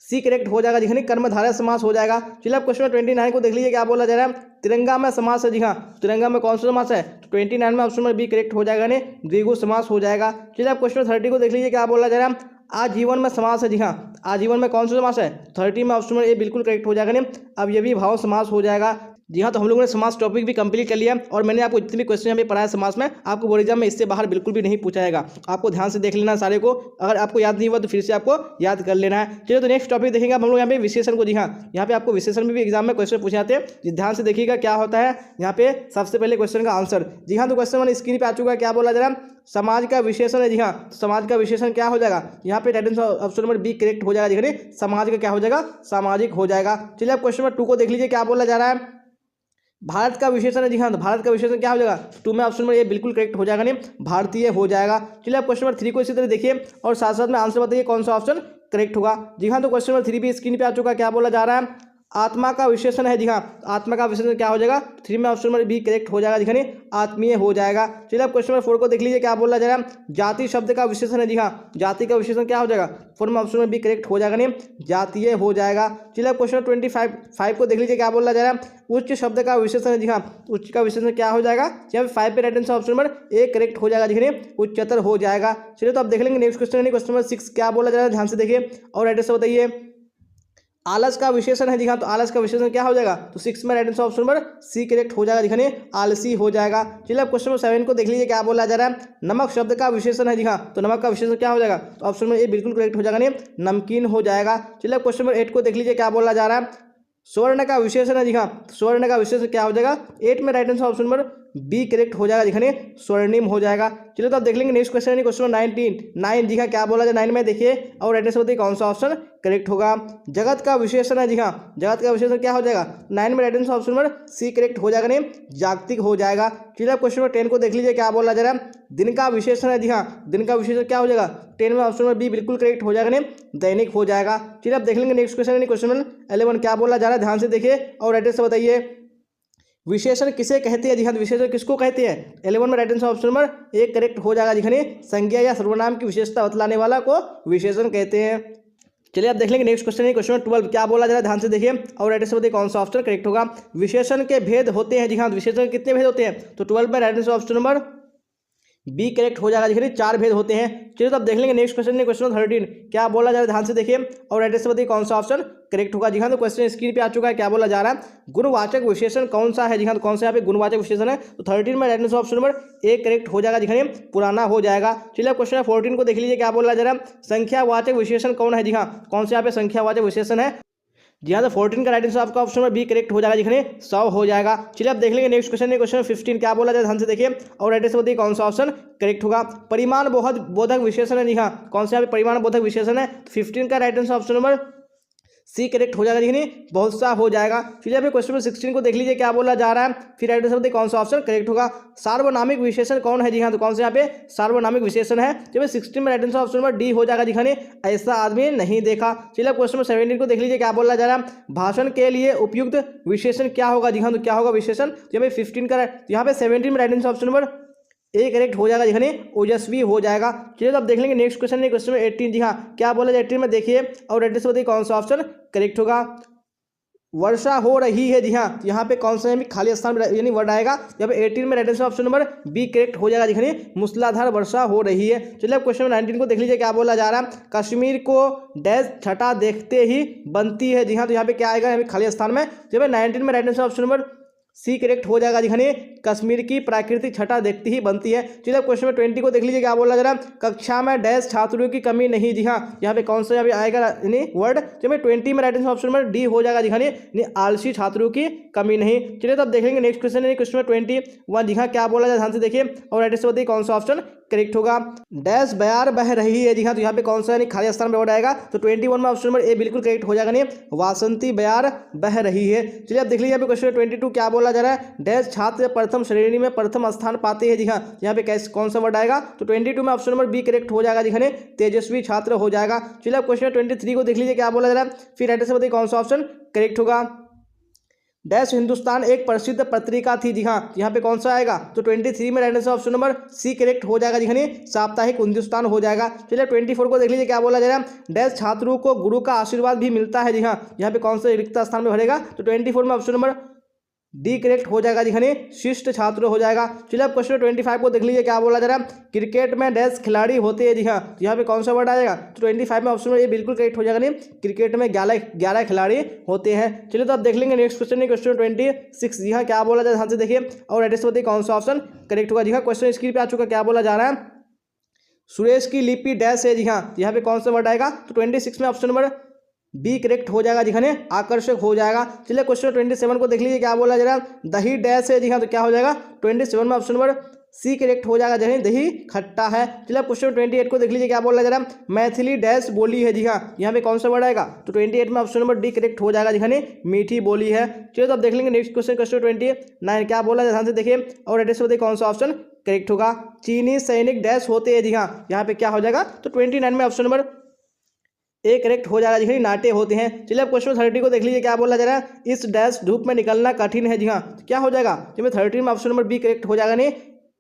C correct हो जाएगा। जी हाँ, कर्मधारय समास हो जाएगा। चलिए आप क्वेश्चन 29 को देख लीजिए क्या बोला जा रहा है। तिरंगा में समास है। जी हाँ, तिरंगा में कौन सा समास है? तो 29 में ऑप्शन नंबर बी करेक्ट हो जाएगा। द्विगु समास हो जाएगा। चलिए आप क्वेश्चन 30 को देख लीजिए क्या बोला जा रहा है। आजीवन में समास है। जी हाँ, आजीवन में कौन सा समास है? 30 में ऑप्शन नंबर ए बिल्कुल करेक्ट हो जाएगा। अब ये भी भाव समास हो जाएगा। जी हाँ, तो हम लोगों ने समास टॉपिक भी कंप्लीट कर लिया और मैंने आपको जितने भी क्वेश्चन यहाँ पे पढ़ाया समास में, आपको बोर्ड एग्जाम में इससे बाहर बिल्कुल भी नहीं पूछा जाएगा। आपको ध्यान से देख लेना सारे को। अगर आपको याद नहीं हुआ तो फिर से आपको याद कर लेना है। चलिए तो नेक्स्ट टॉपिक देखेंगे हम लोग यहाँ पे विशेषण को। जी हाँ, यहाँ पे आपको विशेषण में भी एग्जाम में क्वेश्चन पूछे जाते हैं। ध्यान से देखिएगा क्या होता है यहाँ पे। सबसे पहले क्वेश्चन का आंसर। जी हाँ, तो क्वेश्चन मैंने स्क्रीन पे आ चुका है। क्या बोला जा रहा है? समाज का विशेषण है। जी हाँ, समाज का विशेषण क्या हो जाएगा? यहाँ पे right answer option number B correct हो जाएगा। जी समाज का क्या हो जाएगा? सामाजिक हो जाएगा। चलिए अब क्वेश्चन नंबर 2 को देख लीजिए क्या बोला जा रहा है। भारत का विशेषण है। जी हाँ, तो भारत का विशेषण क्या हो जाएगा? 2 में ऑप्शन नंबर ए बिल्कुल करेक्ट हो जाएगा। भारतीय हो जाएगा। चलिए आप क्वेश्चन नंबर 3 को इसी तरह देखिए और साथ साथ में आंसर बताइए कौन सा ऑप्शन करेक्ट होगा। जी हाँ, तो क्वेश्चन नंबर 3 भी स्क्रीन पे आ चुका है। क्या बोला जा रहा है? आत्मा का विशेषण है। जी हाँ, आत्मा का विशेषण क्या हो जाएगा? 3 में ऑप्शन नंबर बी करेक्ट हो जाएगा। जी हाँ, आत्मीय हो जाएगा। चलिए अब क्वेश्चन नंबर 4 को देख लीजिए क्या बोला जा रहा है। जाति शब्द का विशेषण है। जी हाँ, जाति का विशेषण क्या हो जाएगा? 4 में ऑप्शन नंबर बी करेक्ट हो जाएगा। जातीय हो जाएगा। चलिए अब क्वेश्चन 25 को देख लीजिए क्या बोला जा रहा है। उच्च शब्द का विशेषण है। जी हाँ, उच्च का विशेषण क्या हो जाएगा? यहाँ पे 5 पे right answer option number A correct हो जाएगा। जी उच्चतर हो जाएगा। चलिए तो आप देख लेंगे नेक्स्ट क्वेश्चन क्वेश्चन नंबर 6 क्या बोला जा रहा है ध्यान से देखिए और राइट आंसर बताइए। आलस का विशेषण है। जी हाँ, तो आलस का विशेषण क्या हो जाएगा? तो 6 में right answer option number C correct हो जाएगा। दिखाने आलसी हो जाएगा। चलिए अब क्वेश्चन नंबर 7 को देख लीजिए क्या बोला जा रहा है। नमक शब्द का विशेषण है। जी हाँ, तो नमक का विशेषण क्या हो जाएगा? तो ऑप्शन नंबर ए बिल्कुल करेक्ट हो जाएगा, नमकीन हो जाएगा। चलिए अब क्वेश्चन नंबर 8 को देख लीजिए क्या बोला जा रहा है। स्वर्ण का विशेषण है। जी हाँ, स्वर्ण का विशेषण क्या हो जाएगा? 8 में right answer option number B correct हो जाएगा। दिखाने स्वर्णिम हो जाएगा। चलिए तो आप देख लेंगे नेक्स्ट क्वेश्चन है क्वेश्चन नंबर 9। जी हाँ, क्या बोला जाए 9 में देखिए और राइट आंसर बताइए कौन सा ऑप्शन करेक्ट होगा। जगत का विशेषण है। जी हाँ, जगत का विशेषण क्या हो जाएगा? 9 में right answer option number C correct हो जाएगा, जागतिक हो जाएगा। चलिए आप क्वेश्चन नंबर 10 को देख लीजिए क्या बोला जा रहा है। दिन का विशेषण है। जी हाँ, दिन का विशेषण क्या हो जाएगा? 10 में ऑप्शन नंबर बी बिल्कुल करेक्ट हो जाएगा, दैनिक हो जाएगा। चलिए आप देख लेंगे नेक्स्ट क्वेश्चन क्वेश्चन नंबर 11 क्या बोला जा रहा है, ध्यान से देखिए और राइट आंसर बताइए। विशेषण किसे कहते हैं? जी हाँ, विशेषण किसको कहते हैं? 11 में राइट आंसर ऑप्शन नंबर एक करेक्ट हो जाएगा। दिखाने संज्ञा या सर्वनाम की विशेषता बतलाने वाला को विशेषण कहते हैं। चलिए आप देख लेंगे नेक्स्ट क्वेश्चन है क्वेश्चन 12 क्या बोला जा रहा है, ध्यान से देखिए और राइट आंसर बताइए कौन सा ऑप्शन करेक्ट होगा। विशेषण के भेद होते हैं। जी हाँ, विशेषण कितने भेद होते हैं? तो 12 में right answer option number B correct हो जाएगा। देखिए 4 भेद होते हैं। चलिए तो अब देख लेंगे नेक्स्ट क्वेश्चन, क्वेश्चन 13 क्या बोला जा रहा है, ध्यान से देखिए और राइट से बताइए कौन सा ऑप्शन करेक्ट होगा। जी हाँ, तो क्वेश्चन स्क्रीन पे आ चुका है। क्या बोला जा रहा है, गुणवाचक विशेषण कौन सा है। जी हाँ, तो कौन सा यहाँ पे गुणवाचक विशेषण है, तो 13 में right answer option number A correct हो जाएगा। दिखाने पुराना हो जाएगा। चलिए क्वेश्चन 14 को देख लीजिए, क्या बोला जा रहा है, संख्यावाचक विशेषण कौन है। जी हाँ, कौन से यहाँ पे संख्यावाचक विशेषण है। जी हाँ, तो 14 का राइट आंसर आपका ऑप्शन नंबर बी करेक्ट हो जाएगा। दिखने 100 हो जाएगा। चलिए अब देख लेंगे नेक्स्ट क्वेश्चन, क्वेश्चन 15 क्या बोला जाए, ध्यान से देखिए और राइट से बताइए कौन सा ऑप्शन करेक्ट होगा। परिमाण बोधक विशेषण है। जी हाँ, कौन सा यहाँ पे परिमाण बोधक विशेषण है। 15 का right answer option number C correct हो जाएगा। देखिए बहुत सा हो जाएगा। फिर यहाँ पे क्वेश्चन नंबर 16 को देख लीजिए, क्या बोला जा रहा है, फिर राइट आंसर बताइए कौन सा ऑप्शन करेक्ट होगा। सार्वनामिक विशेषण कौन है। जी हाँ, तो कौन से यहाँ पे सार्वनामिक विशेषण है। जब 16 में right answer option number D हो जाएगा। दिखाने ऐसा आदमी नहीं देखा। चलिए क्वेश्चन नंबर 17 को देख लीजिए, क्या बोला जा रहा है, भाषण के लिए उपयुक्त विशेषण क्या होगा। जी हाँ, तो क्या होगा विशेषण। यहाँ पे 15 का यहाँ पे 17 में right answer option number A correct हो जाएगा। दिखने ओजस्वी हो जाएगा। चलिए तो अब देख लेंगे नेक्स्ट क्वेश्चन, क्वेश्चन नंबर 18। जी हाँ, क्या बोला जाए 18 में देखिए और राइट से बताइए कौन सा ऑप्शन करेक्ट होगा। वर्षा हो रही है। जी हाँ, यहाँ पे कौन सा खाली स्थान यानी वर्ड आएगा। यहाँ पे 18 में right answer option number B correct हो जाएगा। दिखने मूसलाधार वर्षा हो रही है। चलिए अब क्वेश्चन नंबर 19 को देख लीजिए, क्या बोला जा रहा है, कश्मीर को डैश छटा देखते ही बनती है। जी हाँ, तो यहाँ पे क्या आएगा, यहाँ पे खाली स्थान में जब 19 में right answer option number C correct हो जाएगा। दिखाने कश्मीर की प्राकृतिक छटा देखती ही बनती है। चलिए क्वेश्चन नंबर 20 को देख लीजिए, क्या बोला जा रहा है, कक्षा में डैश छात्रों की कमी नहीं। जी हाँ, यहाँ पे कौन सा यहाँ पे आएगा यानी वर्ड, जब 20 में right answer option number D हो जाएगा। दिखाने आलसी छात्रों की कमी नहीं। चलिए तो अब देखेंगे नेक्स्ट क्वेश्चन, क्वेश्चन नंबर 21। जी हाँ, क्या बोला जाए, ध्यान से देखिए और राइट से बताइए कौन सा ऑप्शन करेक्ट होगा। डैश बयार बह रही है। जी हाँ, तो यहाँ पे कौन सा यानी खाली स्थान में वर्ड आएगा। तो 21 में ऑप्शन नंबर ए बिल्कुल करेक्ट हो जाएगा। नहीं वासंती बयार बह रही है। चलिए अब देख लीजिए यहाँ पे क्वेश्चन 22 क्या बोला जा रहा है, डैश छात्र प्रथम श्रेणी में प्रथम स्थान पाते हैं। जी हाँ, यहाँ पे कैसे कौन सा वर्ड आएगा। तो 22 में ऑप्शन नंबर बी करेक्ट हो जाएगा। दिखाने तेजस्वी छात्र हो जाएगा। चलिए अब क्वेश्चन 23 को देख लीजिए, क्या बोला जा रहा है, फिर राइट से बताइए कौन सा ऑप्शन करेक्ट होगा। डैश हिंदुस्तान एक प्रसिद्ध पत्रिका थी। जी हाँ, यहाँ पे कौन सा आएगा। तो 23 में right answer option number C correct हो जाएगा। दिखाने साप्ताहिक हिंदुस्तान हो जाएगा। चलिए 24 को देख लीजिए, क्या बोला जा रहा है, डैश छात्रों को गुरु का आशीर्वाद भी मिलता है। जी हाँ, यहाँ पे कौन सा रिक्त स्थान में भरेगा। तो 24 में ऑप्शन नंबर डी करेक्ट हो जाएगा। दिखाने शिष्ट छात्र हो जाएगा। चलिए अब क्वेश्चन 25 को देख लीजिए, क्या बोला जा रहा है, क्रिकेट में डैश खिलाड़ी होते हैं। जी हाँ, यहाँ पे कौन सा वर्ड आएगा। तो 25 में ऑप्शन में ये बिल्कुल करेक्ट हो जाएगा। नहीं क्रिकेट में 11 खिलाड़ी होते हैं। चलिए तो अब देख लेंगे नेक्स्ट क्वेश्चन, क्वेश्चन 26। जी हाँ, क्या बोला जा रहा है, ध्यान से देखिए और राइट से बताइए कौन सा ऑप्शन करेक्ट होगा। जी हाँ, क्वेश्चन स्क्रीन पे आ चुका, क्या बोला जा रहा है, सुरेश की लिपि डैश है। जी हाँ, यहाँ पे कौन सा वर्ड आएगा। तो 26 में ऑप्शन नंबर बी करेक्ट हो जाएगा। दिखाने आकर्षक हो जाएगा। चलिए क्वेश्चन 27 को देख लीजिए, क्या बोला जा रहा है, दही डैश है। जी हाँ, तो क्या हो जाएगा 27 में ऑप्शन नंबर सी करेक्ट हो जाएगा। जैसे दही खट्टा है। चलिए क्वेश्चन 28 को देख लीजिए, क्या बोला जा रहा है, मैथिली डैश बोली है। जी हाँ, यहाँ पे कौन सा वर्ड आएगा। तो 28 में ऑप्शन नंबर डी करेक्ट हो जाएगा। दिखाने मीठी बोली है। चलिए तो अब देख लेंगे नेक्स्ट क्वेश्चन, क्वेश्चन 29 क्या बोला जाए, ध्यान से देखिए और एड्रेस बताइए कौन सा ऑप्शन करेक्ट होगा। चीनी सैनिक डैश होते हैं। जी हाँ, यहाँ पे क्या हो जाएगा। तो 29 में ऑप्शन नंबर ए करेक्ट हो जाएगा। देखिए नाटे होते हैं। चलिए अब क्वेश्चन 30 को देख लीजिए, क्या बोला जा रहा है, इस डैश धूप में निकलना कठिन है। जी हाँ, क्या हो जाएगा। जब 30 में ऑप्शन नंबर बी करेक्ट हो जाएगा। नहीं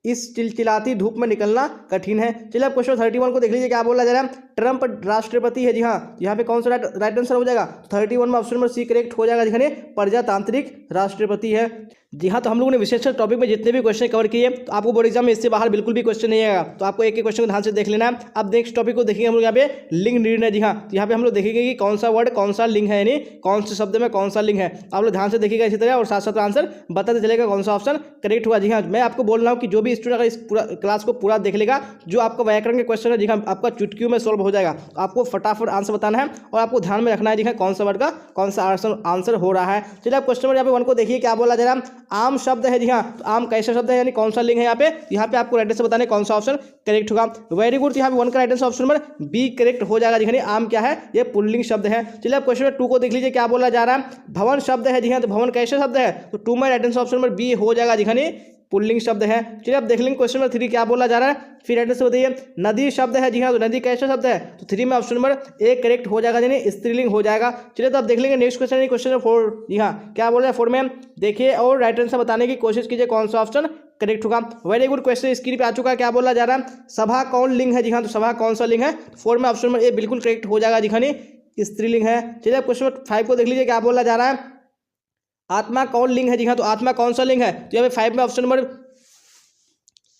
इस चिलचिलाती धूप में निकलना कठिन है। चलिए अब क्वेश्चन 31 को देख लीजिए, क्या बोला जा रहा है, ट्रंप राष्ट्रपति है। जी हाँ, यहाँ पे कौन सा राइट आंसर हो जाएगा। 31 में ऑप्शन नंबर सी करेक्ट हो जाएगा। दिखाने प्रजातांत्रिक राष्ट्रपति है। जी हाँ, तो हम लोगों ने विशेषकर टॉपिक में जितने भी क्वेश्चन कवर किए, तो आपको बोर्ड एग्जाम में इससे बाहर बिल्कुल भी क्वेश्चन नहीं आएगा। तो आपको एक एक क्वेश्चन को ध्यान से देख लेना है। अब नेक्स्ट टॉपिक को देखेंगे हम लोग यहाँ पे लिंग निर्णय। जी हाँ, तो यहाँ पे हम लोग देखेंगे कि कौन सा वर्ड कौन सा लिंग है, यानी कौन से शब्द में कौन सा लिंग है। आप लोग ध्यान से देखिएगा इसी तरह और साथ साथ आंसर बताते चलेगा कौन सा ऑप्शन करेक्ट हुआ। जी हाँ, मैं आपको बोल रहा हूँ कि जो भी स्टूडेंट अगर इस पूरा क्लास को पूरा देख लेगा, जो आपका व्याकरण के क्वेश्चन है, जी हाँ, आपका चुटकियों में सॉल्व हो जाएगा। आपको फटाफट आंसर बताना है और आपको ध्यान में रखना है जी हाँ, कौन सा वर्ड का कौन सा आंसर हो रहा है। चलिए आप क्वेश्चन नंबर यहाँ पे 1 को देखिए, क्या बोला जा रहा है, आम शब्द है। जी हाँ, तो आम कैसा शब्द है, यानी कौन सा लिंग है। यहाँ पे आपको राइट से बताने कौन सा ऑप्शन करेक्ट होगा। Very good. यहाँ पे 1 का right answer option number B correct हो जाएगा। जी आम क्या है, ये पुल्लिंग शब्द है। चलिए आप क्वेश्चन नंबर 2 को देख लीजिए, क्या बोला जा रहा है, भवन शब्द है। जी हाँ, तो भवन कैसा शब्द है, तो 2 में right answer option number B हो जाएगा। जी पुल्लिंग शब्द है। चलिए आप देख लेंगे क्वेश्चन नंबर 3 क्या बोला जा रहा है, फिर एड्रेस बताइए। नदी शब्द है। जी हाँ, तो नदी कैसा शब्द है, तो 3 में ऑप्शन नंबर ए करेक्ट हो जाएगा, यानी स्त्रीलिंग हो जाएगा। चलिए तो आप देख लेंगे नेक्स्ट क्वेश्चन, क्वेश्चन नंबर 4। जी हाँ, क्या बोल रहा है 4 में, देखिए और राइट आंसर बताने की कोशिश कीजिए कौन सा ऑप्शन करेक्ट होगा। वेरी गुड क्वेश्चन स्क्रीन पे आ चुका है। क्या बोला जा रहा है, सभा कौन लिंग है। जी हाँ, तो सभा कौन सा लिंग है, 4 में ऑप्शन नंबर ए बिल्कुल करेक्ट हो जाएगा। जी स्त्रीलिंग है। चलिए आप क्वेश्चन नंबर 5 को देख लीजिए, क्या बोला जा रहा है, आत्मा कौन लिंग है। जी हाँ, तो आत्मा कौन सा लिंग है, तो यहाँ पे 5 में ऑप्शन नंबर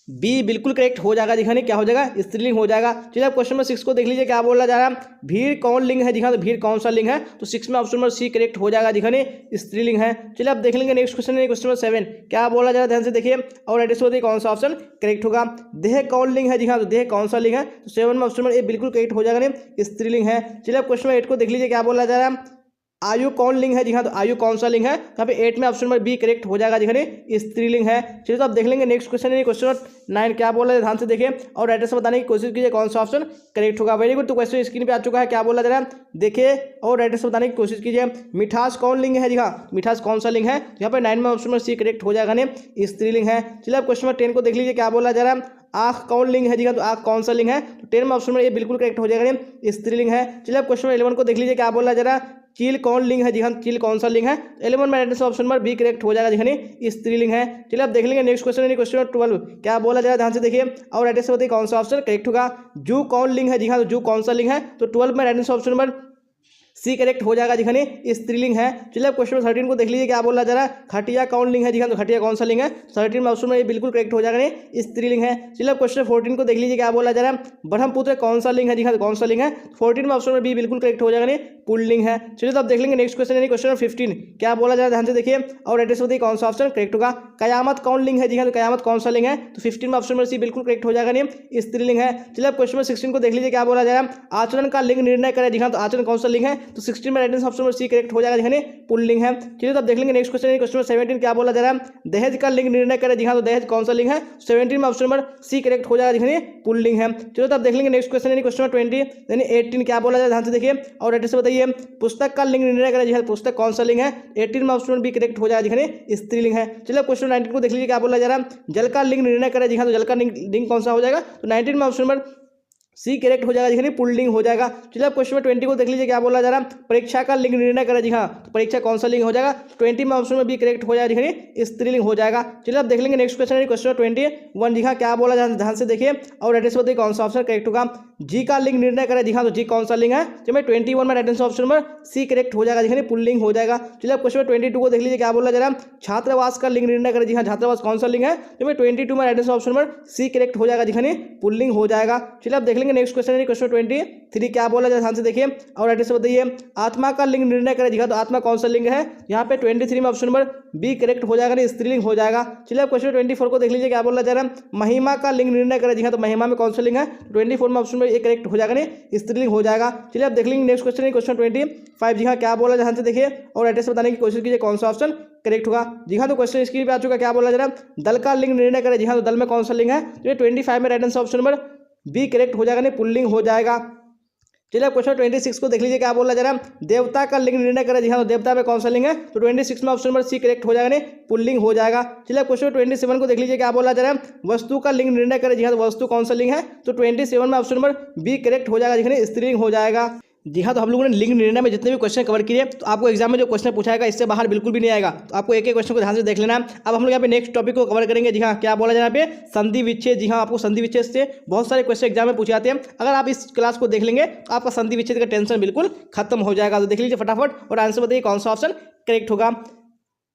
बी बिल्कुल करेक्ट हो जाएगा जी हाँ, क्या हो जाएगा, स्त्रीलिंग हो जाएगा। चलिए आप क्वेश्चन नंबर 6 को देख लीजिए, क्या बोला जा रहा है, भीड़ कौन लिंग है जी हाँ, तो भीड़ कौन सा लिंग है, तो 6 में ऑप्शन नंबर सी करेक्ट हो जाएगा जी हाँ, स्त्रीलिंग है। चलिए आप देख लेंगे नेक्स्ट क्वेश्चन है क्वेश्चन नंबर 7, क्या बोला जा रहा है, ध्यान से देखिए और एड्रेस होती है कौन सा ऑप्शन करेक्ट होगा। देह कौन लिंग है जी हाँ, तो देह कौन सा लिंग है, तो 7 में ऑप्शन नंबर ए बिल्कुल करेक्ट हो जाएगा, स्त्रीलिंग है। चलिए आप क्वेश्चन नंबर 8 को देख लीजिए, क्या बोला जा रहा है, आयु कौन लिंग है जी हाँ, तो आयु कौन सा लिंग है, यहाँ पे 8 में ऑप्शन नंबर बी करेक्ट हो जाएगा जी हाँ, स्त्रीलिंग है। चलिए तो आप देख लेंगे नेक्स्ट क्वेश्चन है क्वेश्चन नंबर 9, क्या बोला है, ध्यान से देखिए और एड्रेस बताने की कोशिश कीजिए कौन सा ऑप्शन करेक्ट होगा। वेरी गुड, तो क्वेश्चन स्क्रीन पे आ चुका है, क्या बोला जा रहा है, देखिए और एड्रेस बताने की कोशिश कीजिए। मिठास कौन लिंग है जी हाँ, मिठास कौन सा लिंग है, यहाँ पे 9 में ऑप्शन नंबर सी करेक्ट हो जाएगा, स्त्रीलिंग है। चलिए आप क्वेश्चन नंबर 10 को देख लीजिए, क्या बोला जा रहा है, आँख कौन लिंग है जी हाँ, तो आँख कौन सा लिंग है, तो 10 में ऑप्शन नंबर ये बिल्कुल करेक्ट हो जाएगा, स्त्रीलिंग है। चलिए आप क्वेश्चन नंबर 11 को देख लीजिए, क्या बोला जा रहा है, चील कौन लिंग है जी हाँ, चील कौन सा लिंग है, 11 में address option number B correct हो जाएगा जी हाँ, स्त्रीलिंग है। चलिए आप देख लेंगे नेक्स्ट क्वेश्चन है क्वेश्चन नंबर 12, क्या बोला जा रहा है, ध्यान से देखिए और एड्रेस बताइए कौन सा ऑप्शन करेक्ट होगा। जू कौन लिंग है जी हाँ, तो जू कौन सा लिंग है, तो 12 में address option number C correct हो जाएगा जी हाँ, स्त्रीलिंग है। चलिए आप क्वेश्चन 13 को देख लीजिए, क्या बोला जा रहा है, खटिया कौन लिंग है जी हाँ, तो खटिया कौन सा लिंग है, 13 में ऑप्शन में ये बिल्कुल करेक्ट हो जाएगा, स्त्रीलिंग है। चलिए आप क्वेश्चन 14 को देख लीजिए, क्या बोला जा रहा है, ब्रह्मपुत्र कौन सा लिंग है जी हाँ, तो कौन सा लिंग है, 14 में ऑप्शन में बी बिल्कुल करेक्ट हो जाएगा, पुल्लिंग है। चलिए तो आप देख लेंगे नेक्स्ट क्वेश्चन क्वेश्चन नंबर 15, क्या बोला जा रहा है, ध्यान से देखिए और एड्रेस बताइए कौन सा ऑप्शन करेक्ट होगा। कयामत कौन लिंग है जी हाँ, तो कयामत कौन सा लिंग है, तो 15 में ऑप्शन में सी बिल्कुल करेक्ट हो जाएगा, स्त्रीलिंग है। चलिए आप क्वेश्चन नंबर 16 को देख लीजिए, क्या बोला जा रहा है, आचरण का लिंग निर्णय करे जी हाँ, तो आचरण कौन सा लिंग है, तो 16 में address option number C correct हो जाएगा जी हाँ, पुल्लिंग है। चलिए तो आप देख लेंगे नेक्स्ट क्वेश्चन क्वेश्चन नंबर 17, क्या बोला जा रहा है, दहेज का लिंग निर्णय करे जी हाँ, तो दहेज कौन सा लिंग है, 17 में ऑप्शन नंबर सी करेक्ट हो जाएगा जी हाँ, पुल्लिंग है। चलिए तो आप देख लेंगे नेक्स्ट क्वेश्चन क्वेश्चन नंबर 20 यानी 18, क्या बोला जा रहा है, ध्यान से देखिए और एड्रेस बताइए। पुस्तक का लिंग निर्णय करें जी हाँ, पुस्तक कौन सा लिंग है, 18 में ऑप्शन बी करेक्ट हो जाएगा जी हाँ, स्त्रीलिंग है। चलिए क्वेश्चन 19 को देख लीजिए, क्या बोला जा रहा है, जल का लिंग निर्णय करें जी हाँ, तो जल का लिंग कौन सा हो जाएगा, तो 19 में ऑप्शन नंबर सी करेक्ट हो जाएगा जी हाँ, पुल्लिंग हो जाएगा। चलिए आप क्वेश्चन 20 को देख लीजिए, क्या बोला जा रहा है, परीक्षा का लिंग निर्णय करें जी हाँ, तो परीक्षा कौन सा लिंग हो जाएगा, 20 में ऑप्शन में बी करेक्ट हो जाएगा जी हाँ, स्त्रीलिंग हो जाएगा। चलिए आप देख लेंगे नेक्स्ट क्वेश्चन क्वेश्चन 21 जी हाँ, क्या बोला जा रहा है, ध्यान से देखिए और एड्रेस बताइए कौन सा ऑप्शन करेक्ट होगा। जी का लिंग निर्णय करें जी हाँ, तो जी कौन सा लिंग है, जब 21 में address option number C correct हो जाएगा जी हाँ, पुल्लिंग हो जाएगा। चलिए आप क्वेश्चन 22 को देख लीजिए, क्या बोला जा रहा है, छात्रावास का लिंग निर्णय करें जी हाँ, छात्रावास कौन सा लिंग है, जब 22 में address option number C correct हो जाएगा जी हाँ, पुल्लिंग हो जाएगा। चलिए आप देख लेंगे नेक्स्ट क्वेश्चन क्वेश्चन 23, क्या बोला जाए ध्यान से देखिए और एड्रेस बताइए। आत्मा का लिंग निर्णय करें जी हाँ, तो आत्मा कौन सा लिंग है, यहाँ पे 23 में ऑप्शन नंबर बी करेक्ट हो जाएगा, स्त्रीलिंग हो जाएगा। चलिए आप क्वेश्चन 24 को देख लीजिए, क्या बोला जा रहा है, महिमा का लिंग निर्णय करें जी हाँ, तो महिमा में कौन सा लिंग है, 24 में ऑप्शन में ए करेक्ट हो जाएगा, स्त्रीलिंग हो जाएगा। चलिए आप देख लेंगे नेक्स्ट क्वेश्चन क्वेश्चन 25 जी हाँ, क्या बोला ध्यान से देखिए और एड्रेस बताने की कोशिश कीजिए कौन सा ऑप्शन करेक्ट होगा। जी हाँ, तो क्वेश्चन स्क्रीन पे आ चुका, क्या बोला जा रहा है, दल का लिंग निर्णय करें जी हाँ, तो दल में कौन सा लिंग है, तो 25 में right answer option number B correct हो जाएगा, पुल्लिंग हो जाएगा। चलिए क्वेश्चन 26 को देख लीजिए, क्या बोला जा रहा है, देवता का लिंग निर्णय करें जी हाँ, तो देवता में कौन सा लिंग है, तो 26 में ऑप्शन नंबर सी करेक्ट हो जाएगा, पुल्लिंग हो जाएगा। चलिए क्वेश्चन 27 को देख लीजिए, क्या बोला जा रहा है, वस्तु का लिंग निर्णय करें जी हाँ, तो वस्तु कौन सा लिंग है, तो 27 में ऑप्शन नंबर बी करेक्ट हो जाएगा जी हाँ, स्त्रीलिंग हो जाएगा। जी हाँ, तो हम लोगों ने लिंग निर्णय में जितने भी क्वेश्चन कवर किए, तो आपको एग्जाम में जो क्वेश्चन पूछाएगा इससे बाहर बिल्कुल भी नहीं आएगा, तो आपको एक एक क्वेश्चन को ध्यान से देख लेना। अब हम लोग यहाँ पे नेक्स्ट टॉपिक को कवर करेंगे। जी हाँ, क्या बोला जा रहा है यहाँ पे, संधि विच्छेद। जी हाँ, आपको संधि विच्छेद से बहुत सारे क्वेश्चन एग्जाम में पूछे जाते हैं। अगर आप इस क्लास को देख लेंगे तो आपका संधि विच्छेद का टेंशन बिल्कुल खत्म हो जाएगा। तो देख लीजिए फटाफट और आंसर बताइए कौन सा ऑप्शन करेक्ट होगा।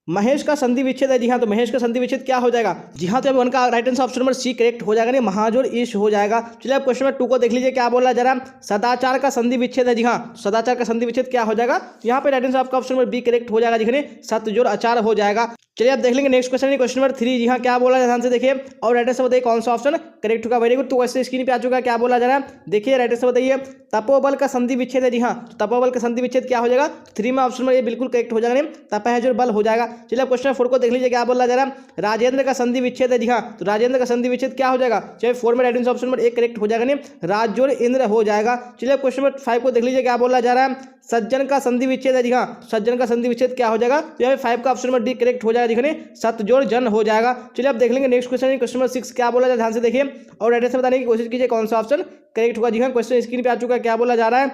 महेश का संधि विच्छेद है। जी हाँ, तो महेश का संधि विच्छेद क्या हो जाएगा। जी हाँ, तो वन का right answer option number C correct हो जाएगा, महाजोड़ ईश हो जाएगा। चलिए आप क्वेश्चन नंबर 2 को देख लीजिए, क्या बोला जा रहा है, सदाचार का संधि विच्छेद है। जी हाँ, सदाचार का संधि विच्छेद क्या हो जाएगा, यहाँ पे राइट आंसर आपका ऑप्शन नंबर बी करेक्ट हो जाएगा, जी सतजोड़ आचार हो जाएगा। चलिए आप देख लेंगे नेक्स्ट क्वेश्चन क्वेश्चन नंबर 3। जी हाँ, क्या बोला ध्यान से देखिए और राइट आंसर बताइए कौन सा ऑप्शन करेक्ट होगा। वेरी गुड, तो वैसे स्क्रीन पे आ चुका है, क्या बोला जा रहा है, देखिए राइट आंसर बताइए। तपोबल का संधि विच्छेद है। जी हाँ, तो तपोबल का संधि विच्छेद क्या हो जाएगा, 3 में ऑप्शन में ये बिल्कुल करेक्ट हो जाएगा, तपहजुर बल हो जाएगा। चलिए क्वेश्चन 4 को देख लीजिए, क्या बोला जा रहा है, राजेंद्र का संधि विच्छेद है। जी हाँ, तो राजेंद्र का संधि विच्छेद क्या हो जाएगा, चाहे 4 में right answer option number 1 correct हो जाएगा, राजजोड़ इंद्र हो जाएगा। चलिए क्वेश्चन नंबर 5 को देख लीजिए, क्या बोला जा रहा है, सज्जन का संधि विच्छेद है। जी हाँ, सज्जन का संधि विच्छेद क्या हो जाएगा, तो यहाँ पे 5 का ऑप्शन नंबर डी करेक्ट हो जाएगा, दिखने सतजोड़ जन हो जाएगा। चलिए आप देख लेंगे नेक्स्ट क्वेश्चन क्वेश्चन नंबर 6, क्या बोला जाए ध्यान से देखिए और एड्रेस बताने की कोशिश कीजिए कौन सा ऑप्शन करेक्ट होगा। जी हाँ, क्वेश्चन स्क्रीन पे आ चुका है, क्या बोला जा रहा है,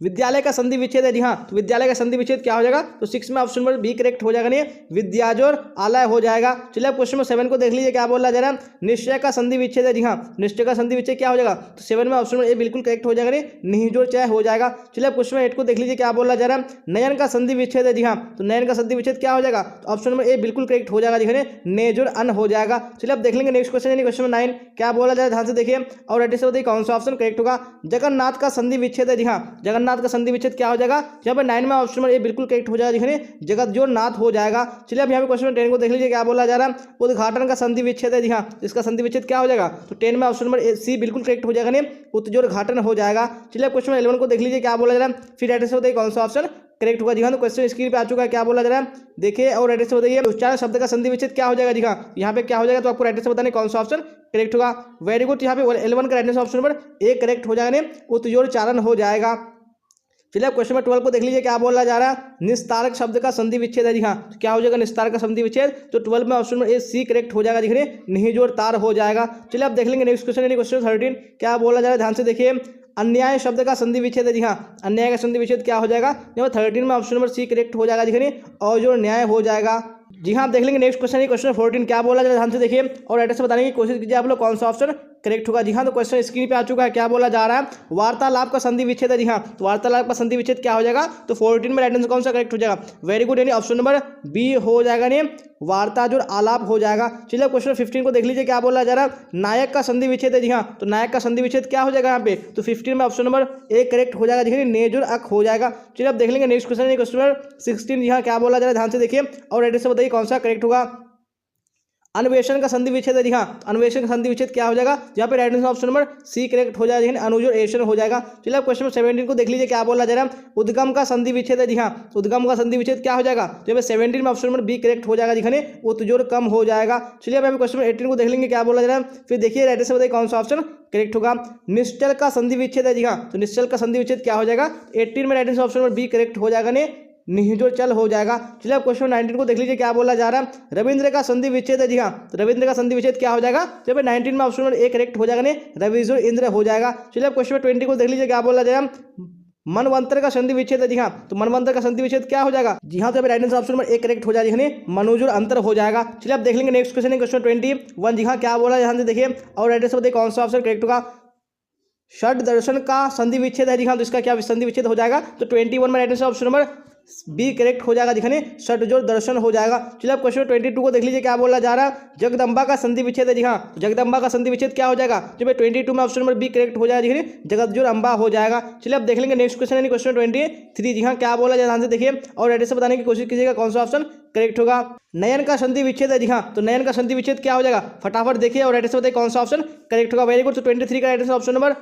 विद्यालय का संधि विच्छेद है जी हाँ, तो विद्यालय का संधि विच्छेद क्या हो जाएगा, तो 6 में ऑप्शन नंबर बी करेक्ट हो जाएगा, नहीं विद्याजोर आलय हो जाएगा। चलिए क्वेश्चन नंबर 7 को देख लीजिए क्या बोला जा रहा है, निश्चय का संधि विच्छेद है जी हाँ, निश्चय का संधि विच्छेद क्या हो जाएगा, तो 7 में ऑप्शन नंबर ए बिल्कुल करेक्ट हो जाएगा, नहीं निहिजोर चय हो जाएगा। चलिए क्वेश्चन नंबर 8 को देख लीजिए क्या बोला जा रहा है, नयन का संधि विच्छेद है जी हाँ, तो नयन का संधि विच्छेद क्या हो जाएगा, तो ऑप्शन नंबर ए बिल्कुल करेक्ट हो जाएगा, देखिए नेजुर अन हो जाएगा। चलिए अब देख लेंगे नेक्स्ट क्वेश्चन यानी क्वेश्चन नंबर 9 क्या बोला जा रहा है, ध्यान से देखिए और एडिशन बताइए कौन सा ऑप्शन करेक्ट होगा। जगन्नाथ का संधि विच्छेद है जी हाँ, जगन्नाथ का संधि विच्छेद क्या हो जाएगा, यहाँ पर 9 में ऑप्शन नंबर ए बिल्कुल करेक्ट हो जाएगा, देखिए जगतजोर नाथ हो जाएगा। चलिए अब यहाँ पे क्वेश्चन नंबर 10 को देख लीजिए क्या बोला जा रहा है, उद्घाटन का संधि विच्छेद है जी हाँ, इसका संधि विच्छेद क्या हो जाएगा, तो 10 में ऑप्शन नंबर सी बिल्कुल करेक्ट हो जाएगा, नहीं उत्तजोर घाटन हो जाएगा। चलिए क्वेश्चन नंबर 11 को देख लीजिए क्या बोला जा रहा है, फिर एडिशन बताइए कौन सा ऑप्शन करेक्ट होगा। जी हाँ, तो क्वेश्चन स्क्रीन पे आ चुका है, क्या बोला जा रहा है देखिए और एड्रेस बताइए उच्चारण शब्द का संधि विच्छेद क्या हो जाएगा। जी हाँ, यहाँ पे क्या हो जाएगा, तो आपको एड्रेस बताने कौन सा ऑप्शन करेक्ट होगा। वेरी गुड, यहाँ पे 11 का address option number A correct हो जाएगा, उत्तजोर चारण हो जाएगा। चलिए क्वेश्चन नंबर 12 को देख लीजिए क्या बोला जा रहा है, निस्तारक शब्द का संधि विच्छेद है। जी हाँ, तो क्या हो जाएगा निस्तारक का संधि विच्छेद, तो 12 में option number A C correct हो जाएगा, देखिए निहिजोर तार हो जाएगा। चलिए अब देख लेंगे नेक्स्ट क्वेश्चन यानी क्वेश्चन 13 क्या बोला जा रहा है, ध्यान से देखिए अन्याय शब्द का संधि विच्छेद है। जी हाँ, अन्याय का संधि विच्छेद क्या हो जाएगा, यहाँ 13 में ऑप्शन नंबर सी करेक्ट हो जाएगा, देखिए और जो न्याय हो जाएगा। जी हाँ, देख लेंगे नेक्स्ट क्वेश्चन क्वेश्चन 14 क्या बोला जाए, ध्यान से देखिए और एड्रेस बताने की कोशिश कीजिए आप लोग कौन सा ऑप्शन करेक्ट होगा। जी हाँ, तो क्वेश्चन स्क्रीन पे आ चुका है, क्या बोला जा रहा है वार्तालाप का संधि विच्छेद है। जी हाँ, तो वार्तालाप का संधि विच्छेद क्या हो जाएगा, तो 14 में एड्रेस कौन सा करेक्ट हो जाएगा, वेरी गुड यानी ऑप्शन नंबर बी हो जाएगा, नहीं वार्ता जो आलाप हो जाएगा। चलिए क्वेश्चन 15 को देख लीजिए क्या बोला जा रहा है, नायक का संधि विच्छेद है। जी हाँ, तो नायक का संधि विच्छेद क्या हो जाएगा यहाँ पे, तो 15 में ऑप्शन नंबर ए करेक्ट हो जाएगा, देखिए नेजुर अक हो जाएगा। चलिए अब देख लेंगे नेक्स्ट क्वेश्चन क्वेश्चन नंबर 16। जी हाँ, क्या बोला जा रहा है, ध्यान से देखिए और एड्रेस से बताइए कौन सा करेक्ट होगा। अन्वेषण का संधि विच्छेद है। जी हाँ, अन्वेषण का संधि विच्छेद क्या हो जाएगा, जहाँ पे right answer option number C correct हो जाएगा, अनुजोर एशन हो जाएगा। चलिए अब क्वेश्चन 17 को देख लीजिए क्या बोला जा रहा है, उद्गम का संधि विच्छेद है। जी हाँ, तो उद्गम का संधि विच्छेद क्या हो जाएगा, तो यहाँ पे 17 में ऑप्शन नंबर बी करेक्ट हो जाएगा, दिखाने उत्तजोर कम हो जाएगा। चलिए अब यहाँ पे क्वेश्चन 18 को देख लेंगे क्या बोला जा रहा है, फिर देखिए राइट आंसर बताइए कौन सा ऑप्शन करेक्ट होगा। निश्चल का संधि विच्छेद है। जी हाँ, तो निश्चल का संधि विच्छेद क्या हो जाएगा, 18 में right answer option number B correct हो जाएगा, ने निहिजोर चल हो जाएगा। चलिए अब क्वेश्चन 19 को देख लीजिए क्या बोला जा रहा है, रविंद्र का संधि विच्छेद है। जी हाँ, तो रविंद्र का संधि विच्छेद क्या हो जाएगा, जब 19 में ऑप्शन नंबर ए करेक्ट हो जाएगा, ने रविजोर इंद्र हो जाएगा। चलिए अब क्वेश्चन 20 को देख लीजिए क्या बोला जा रहा है, मनवंतर का संधि विच्छेद है। जी हाँ, तो मनवंतर का संधि विच्छेद क्या हो जाएगा, जी हाँ, तो right answer option number A correct हो जाएगा, मनुजोर अंतर हो जाएगा। चलिए अब देख लेंगे नेक्स्ट क्वेश्चन है क्वेश्चन 21। जी हाँ, क्या बोला ध्यान से देखिए और राइट आंसर बताइए कौन सा ऑप्शन करेक्ट होगा। षड दर्शन का संधि विच्छेद है। जी हाँ, तो इसका क्या संधि विच्छेद हो जाएगा, तो 21 में right answer option number B correct हो जाएगा, दिखाने षडजोड़ दर्शन हो जाएगा। चलिए अब क्वेश्चन 22 को देख लीजिए क्या बोला जा रहा है, जगदम्बा का संधि विच्छेद है। जी हाँ, जगदम्बा का संधि विच्छेद क्या हो जाएगा, जब 22 में ऑप्शन नंबर बी करेक्ट हो जाएगा, दिखाने जगतजोड़ अम्बा हो जाएगा। चलिए अब देख लेंगे नेक्स्ट क्वेश्चन यानी क्वेश्चन 23। जी हाँ, क्या बोला जाए ध्यान से देखिए और एड्रेस बताने की कोशिश कीजिएगा कौन सा ऑप्शन करेक्ट होगा। नयन का संधि विच्छेद है। जी हाँ, तो नयन का संधि विच्छेद क्या हो जाएगा, फटाफट देखिए और एड्रेस बताइए कौन सा ऑप्शन करेक्ट होगा। वेरी गुड, तो 23 का address option number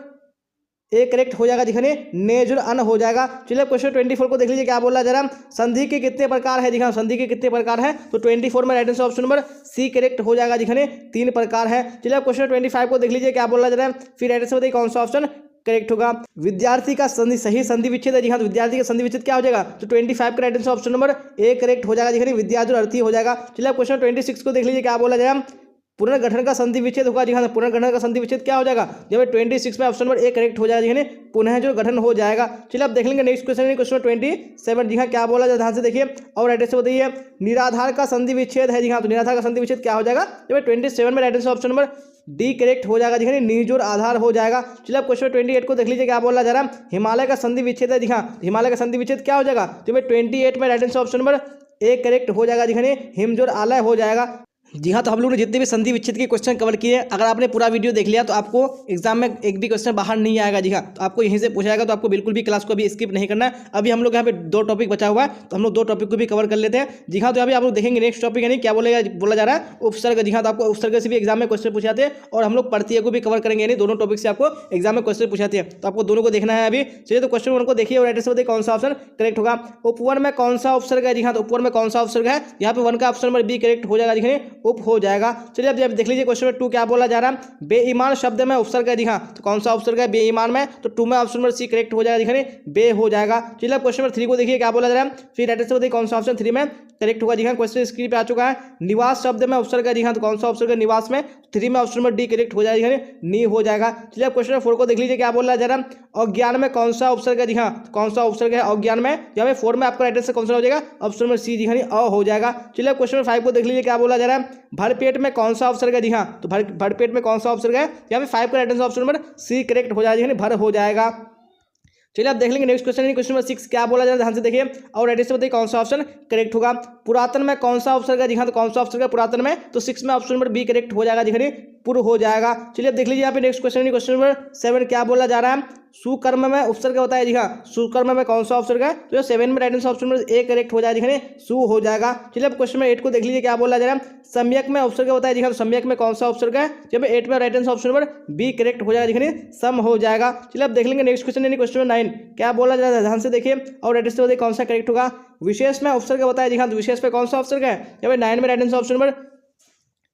A correct हो जाएगा, दिखाने नेजुर अन हो जाएगा। चलिए क्वेश्चन 24 को देख लीजिए क्या बोला जा रहा है, संधि के कितने प्रकार है। जी हाँ, संधि के कितने प्रकार है, तो 24 में right answer option number C correct हो जाएगा, दिखाने 3 प्रकार है। चलिए क्वेश्चन 25 को देख लीजिए क्या बोला जा रहा है, फिर राइट आंसर बताइए कौन सा ऑप्शन करेक्ट होगा। विद्यार्थी का संधि सही संधि विच्छेद है। जी हाँ, तो विद्यार्थी का संधि विच्छेद क्या हो जाएगा, तो 25 का right answer option number A correct हो जाएगा, दिखाने विद्यार्थी अर्थी हो जाएगा। चलिए क्वेश्चन 26 को देख लीजिए क्या बोला जा रहा है, पुनर्गठन का संधि विच्छेद होगा। जी हाँ, पुनर्गठन का संधि विच्छेद क्या हो जाएगा, जब 26 में ऑप्शन नंबर ए करेक्ट हो जाएगा, पुनः जो गठन हो जाएगा। चलिए अब देख लेंगे नेक्स्ट क्वेश्चन क्वेश्चन 27। जी हाँ, क्या बोला जाए ध्यान से देखिए और राइट आंसर बताइए, निराधार का संधि विच्छेद है। जी हाँ, तो निराधार का संधि विच्छेद क्या हो जाएगा, जब 27 में right answer option number D correct हो जाएगा, दिखाने निजोर आधार हो जाएगा। चलिए अब क्वेश्चन 28 को देख लीजिए क्या बोला जा रहा है, हिमालय का संधि विच्छेद है। जी हाँ, हिमालय का संधि विच्छेद क्या हो जाएगा, जब 28 में right answer option number A correct हो जाएगा, दिखाने हिमजोर आलय हो जाएगा। जी हाँ, तो हम लोगों ने जितने भी संधि विच्छेद के क्वेश्चन कवर किए, अगर आपने पूरा वीडियो देख लिया तो आपको एग्जाम में एक भी क्वेश्चन बाहर नहीं आएगा। जी हाँ, तो आपको यहीं से पूछा जाएगा, तो आपको बिल्कुल भी क्लास को अभी स्किप नहीं करना है। अभी हम लोग यहाँ पे 2 टॉपिक बचा हुआ है, तो हम लोग 2 टॉपिक को भी कवर कर लेते हैं। जी हाँ, तो अभी आप लोग देखेंगे नेक्स्ट टॉपिक यानी क्या बोला जा रहा है, उपसर्ग। जी हाँ, तो आपको उपसर्ग से भी एग्जाम में क्वेश्चन पूछाते हैं और हम लोग प्रत्यय को भी कवर करेंगे, यानी दोनों टॉपिक से आपको एग्जाम में क्वेश्चन पूछाते हैं, तो आपको दोनों को देखना है अभी। चलिए तो क्वेश्चन 1 को देखिए और राइट आंसर बताइए कौन सा ऑप्शन करेक्ट होगा। उपवन में कौन सा उपसर्ग है। जी हाँ, तो उपवन में कौन सा उपसर्ग है, यहाँ पे 1 का ऑप्शन नंबर बी करेक्ट हो जाएगा, दिखाने उप हो जाएगा। चलिए अब देख लीजिए क्वेश्चन नंबर 2 क्या बोला जा रहा है, बेईमान शब्द में उपसर्ग है जी हाँ, तो कौन सा उपसर्ग है बेईमान में, तो 2 में ऑप्शन नंबर सी करेक्ट हो जाएगा, दिखाने बे हो जाएगा। चलिए अब क्वेश्चन नंबर 3 को देखिए क्या बोला जा रहा है, फिर राइट से बताइए कौन सा ऑप्शन 3 में करेक्ट होगा जी हाँ। क्वेश्चन स्क्रीन पे आ चुका है, निवास शब्द में उपसर्ग है जी हाँ, तो कौन सा उपसर्ग है निवास में, 3 में ऑप्शन नंबर डी करेक्ट हो जाएगा, नी हो जाएगा। चलिए अब क्वेश्चन नंबर 4 को देख लीजिए क्या बोल रहा है जरा, अज्ञान में कौन सा उपसर्ग है जी हाँ, कौन सा उपसर्ग है अज्ञान में, यहाँ पे 4 में आपका राइट से कौन सा हो जाएगा ऑप्शन नंबर सी जी हाँ अ हो जाएगा। चलिए अब क्वेश्चन नंबर 5 को देख लीजिए क्या बोला जा रहा है, भरपेट में कौन सा उपसर्ग है जी हाँ, तो भरपेट में कौन सा उपसर्ग है, यहाँ पे 5 का right answer option number C correct हो जाएगा, भर हो जाएगा। चलिए आप देख लेंगे नेक्स्ट क्वेश्चन क्वेश्चन नंबर 6 क्या बोला जा रहा है, ध्यान से देखिए और राइट से बताइए कौन सा ऑप्शन करेक्ट होगा। पुरातन में कौन सा उपसर्ग है जी हाँ, तो कौन सा उपसर्ग है पुरातन में, तो 6 में ऑप्शन नंबर बी करेक्ट हो जाएगा, जी पुर हो जाएगा। चलिए अब देख लीजिए यहाँ पे नेक्स्ट क्वेश्चन नंबर 7 क्या बोला जा रहा है, सुकर्म में उपसर्ग होता है जी हाँ, सुकर्म में कौन सा उपसर्ग है, तो 7 में right answer option number A correct हो जाएगा, सु हो जाएगा। चलिए अब क्वेश्चन नंबर 8 को देख लीजिए क्या बोला जा रहा है, सम्यक में उपसर्ग होता है जी हाँ, तो सम्यक में कौन सा उपसर्ग है, जब 8 में right answer option number B correct हो जाएगा, सम हो जाएगा। चलिए अब देख लेंगे नेक्स्ट क्वेश्चन क्वेश्चन नंबर 9 क्या बोला जा रहा है, ध्यान से देखिए और राइट से बताइए कौन सा करेक्ट होगा। विशेष में उपसर्ग होता है जी हाँ, तो विशेष में कौन सा उपसर्ग है, जब 9 में right answer option number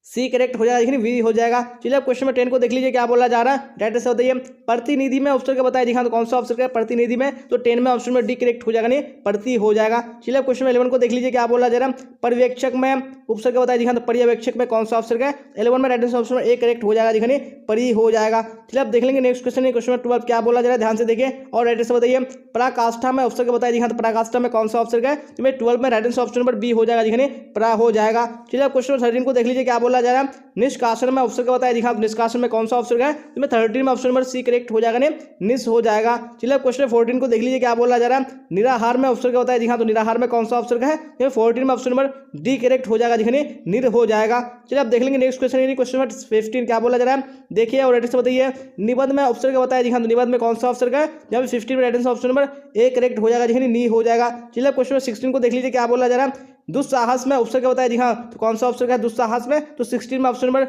C correct हो जाएगा, वी हो जाएगा। चलिए अब क्वेश्चन नंबर 10 को देख लीजिए क्या बोला जा रहा है, राइट से बताइए प्रतिनिधि में उपसर्ग बताया जी हाँ, तो कौन सा उपसर्ग है प्रतिनिधि में, तो 10 में ऑप्शन नंबर डी करेक्ट हो जाएगा, नहीं प्रति हो जाएगा। चलिए अब क्वेश्चन नंबर 11 को देख लीजिए क्या बोला जा रहा है, पर्यवेक्षक में उपसर्ग बताया जी हाँ, तो पर्यवेक्षक में कौन सा उपसर्ग है, 11 में right answer option number A correct हो जाएगा, दिखाने परी हो जाएगा। चलिए अब देख लेंगे नेक्स्ट क्वेश्चन नंबर 12 क्या बोला जा रहा है, ध्यान से देखिए और राइट से बताइए पराकाष्ठा में उपसर्ग बताया जी हाँ, तो पराकाष्ठा में कौन सा उपसर्ग है, तो 12 में right answer option number B हो जाएगा, दिखाने परा हो जाएगा। चलिए अब क्वेश्चन नंबर 13 को देख लीजिए क्या बोला जा रहा है, निष्कासन में उपसर्ग बताया जी हाँ, निष्कासन में कौन सा उपसर्ग है, तो 13 में ऑप्शन नंबर सी करेक्ट हो जाएगा, निस हो जाएगा। चलिए अब क्वेश्चन 14 को देख लीजिए क्या बोला जा रहा है, निराहार में उपसर्ग बताया जी हाँ, तो निराहार में कौन सा उपसर्ग है, 14 में ऑप्शन नंबर डी करेक्ट हो जाएगा, दिखने निर हो जाएगा। चलिए अब देख लेंगे नेक्स्ट क्वेश्चन क्वेश्चन नंबर 15 क्या बोला जा रहा है, देखिए और राइट से बताइए निबंध में उपसर्ग बताया जी हाँ, तो निबंध में कौन सा उपसर्ग है, जहाँ पे 15 में right answer option number A correct हो जाएगा, दिखने नी हो जाएगा। चलिए अब क्वेश्चन नंबर 16 को देख लीजिए क्या बोला जा रहा है, दुस्साहस में उपसर्ग बताया जी हाँ, तो कौन सा उपसर्ग है दुस्साहस में, तो 16 में ऑप्शन नंबर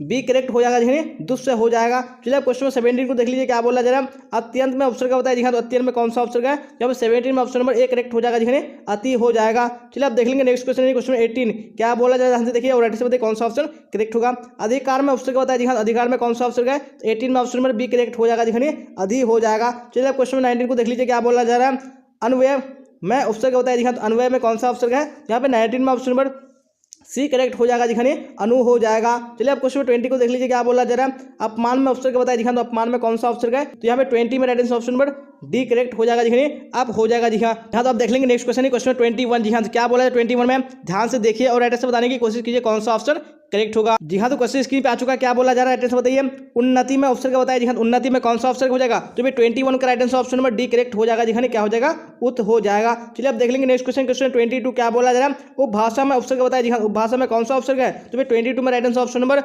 बी करेक्ट हो जाएगा, देखिए दुष्ट हो जाएगा। चलिए क्वेश्चन नंबर 17 को देख लीजिए क्या बोला जा रहा है, अत्यंत में उपसर्ग बताया जी हाँ, तो अत्यंत में कौन सा उपसर्ग है, जब 17 में ऑप्शन नंबर ए करेक्ट हो जाएगा, देखिए अति हो जाएगा। चलिए अब देख लेंगे नेक्स्ट क्वेश्चन क्वेश्चन 18 क्या बोला जा रहा है, ध्यान से देखिए और राइट से बताइए कौन सा ऑप्शन करेक्ट होगा। अधिकार में उपसर्ग बताया जी हाँ, अधिकार में कौन सा उपसर्ग है, 18 में ऑप्शन नंबर बी करेक्ट हो जाएगा, देखिए अधि हो जाएगा। चलिए क्वेश्चन नंबर 19 को देख लीजिए क्या बोला जा रहा है, अन्वय में उपसर्ग बताया जी हाँ, तो अन्वय में कौन सा उपसर्ग है, यहाँ पे 19 में ऑप्शन नंबर सी करेक्ट हो जाएगा, दिखाने अनु हो जाएगा। चलिए अब क्वेश्चन 20 को देख लीजिए क्या बोला जा रहा है, अपमान में उपसर्ग बताया दिखा, तो अपमान में कौन सा उपसर्ग है, तो यहाँ पे 20 में right answer option number D correct हो जाएगा, दिखने अब हो जाएगा जी हाँ। यहाँ तो आप देख लेंगे नेक्स्ट क्वेश्चन क्वेश्चन 21 जी हाँ, तो क्या बोला है 21 में, ध्यान से देखिए और राइट से बताने की कोशिश कीजिए कौन सा ऑप्शन करेक्ट होगा। जी हाँ तो क्वेश्चन स्क्रीन पे आ चुका है, क्या बोला जा रहा है राइट से बताइए उन्नति में उपसर्ग बताया जी हाँ, उन्नति में कौन सा उपसर्ग हो जाएगा, तो 21 का right answer option number D correct हो जाएगा, दिखाने क्या हो जाएगा उत हो जाएगा। चलिए अब देख लेंगे नेक्स्ट क्वेश्चन क्वेश्चन 22 क्या बोला जा रहा है, उपभाषा में उपसर्ग बताया जी हाँ, उपभाषा में कौन सा उपसर्ग है, तो 22 में right answer option number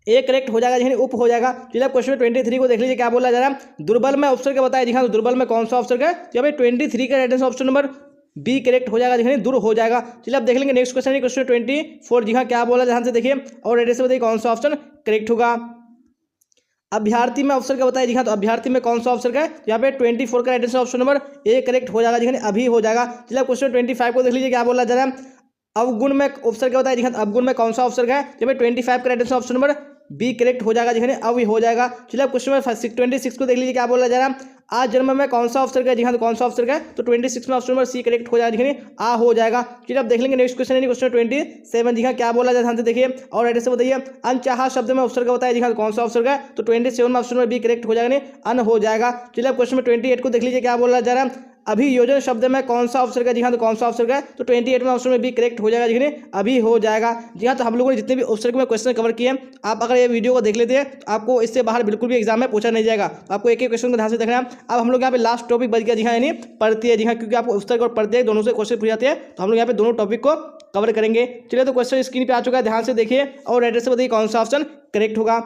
A correct हो जाएगा, यानी उप हो जाएगा। चलिए क्वेश्चन 23 को देख लीजिए क्या बोला जा रहा है, दुर्बल में उपसर्ग बताया जी हाँ, तो दुर्बल में कौन सा उपसर्ग है, यहाँ पे 23 का right answer option number B correct हो जाएगा, देखिए दूर हो जाएगा। चलिए अब देख लेंगे नेक्स्ट क्वेश्चन क्वेश्चन 24 जी हाँ, क्या बोला ध्यान से देखिए और राइट से बताइए कौन सा ऑप्शन करेक्ट होगा। अभ्यर्थी में उपसर्ग बताया जी हाँ, तो अभ्यर्थी में कौन सा उपसर्ग है, यहाँ पे 24 का right answer option number A correct हो जाएगा, देखिए अभी हो जाएगा। चलिए क्वेश्चन 25 को देख लीजिए क्या बोला जा रहा है, अवगुण में उपसर्ग बताया जी हाँ, अवगुण में कौन सा उपसर्ग है, जब 25 का right answer option number B correct हो जाएगा, देखिए अब हो जाएगा। चलिए क्वेश्चन नंबर 26 को देख लीजिए क्या बोला जा रहा है, आज जन्म में कौन सा उपसर्ग है जी हाँ, तो कौन सा उपसर्ग है, तो 26 में ऑप्शन नंबर सी करेक्ट हो जाएगा, देखिए आ हो जाएगा। चलिए अब देख लेंगे नेक्स्ट क्वेश्चन क्वेश्चन 27 जी हाँ, क्या बोला जाए ध्यान से देखिए और राइट से बताइए अनचाहा शब्द में उपसर्ग बताया जी हाँ, तो कौन सा उपसर्ग है, तो 27 में ऑप्शन नंबर बी करेक्ट हो जाएगा, अन हो जाएगा। चलिए अब क्वेश्चन 28 को देख लीजिए क्या बोला जा रहा है, अभियोजन शब्द में कौन सा उपसर्ग है जी हाँ, तो कौन सा उपसर्ग है, तो 28 में ऑप्शन में बी करेक्ट हो जाएगा, देखिए अभी हो जाएगा। जी हाँ, तो हम लोगों ने जितने भी उपसर्ग में क्वेश्चन कवर किए, आप अगर ये वीडियो को देख लेते हैं आपको इससे बाहर बिल्कुल भी एग्जाम में पूछा नहीं जाएगा, आपको एक एक क्वेश्चन को ध्यान से देखना है। अब हम लोग यहाँ पे लास्ट टॉपिक बच गया जी हाँ, यानी पढ़ती है जी हाँ, क्योंकि आपको उपसर्ग और पढ़ती है दोनों से क्वेश्चन पूछ जाते हैं, तो हम लोग यहाँ पे दोनों टॉपिक को कवर करेंगे। चलिए तो क्वेश्चन स्क्रीन पे आ चुका है, ध्यान से देखिए और राइट से बताइए कौन सा ऑप्शन करेक्ट होगा।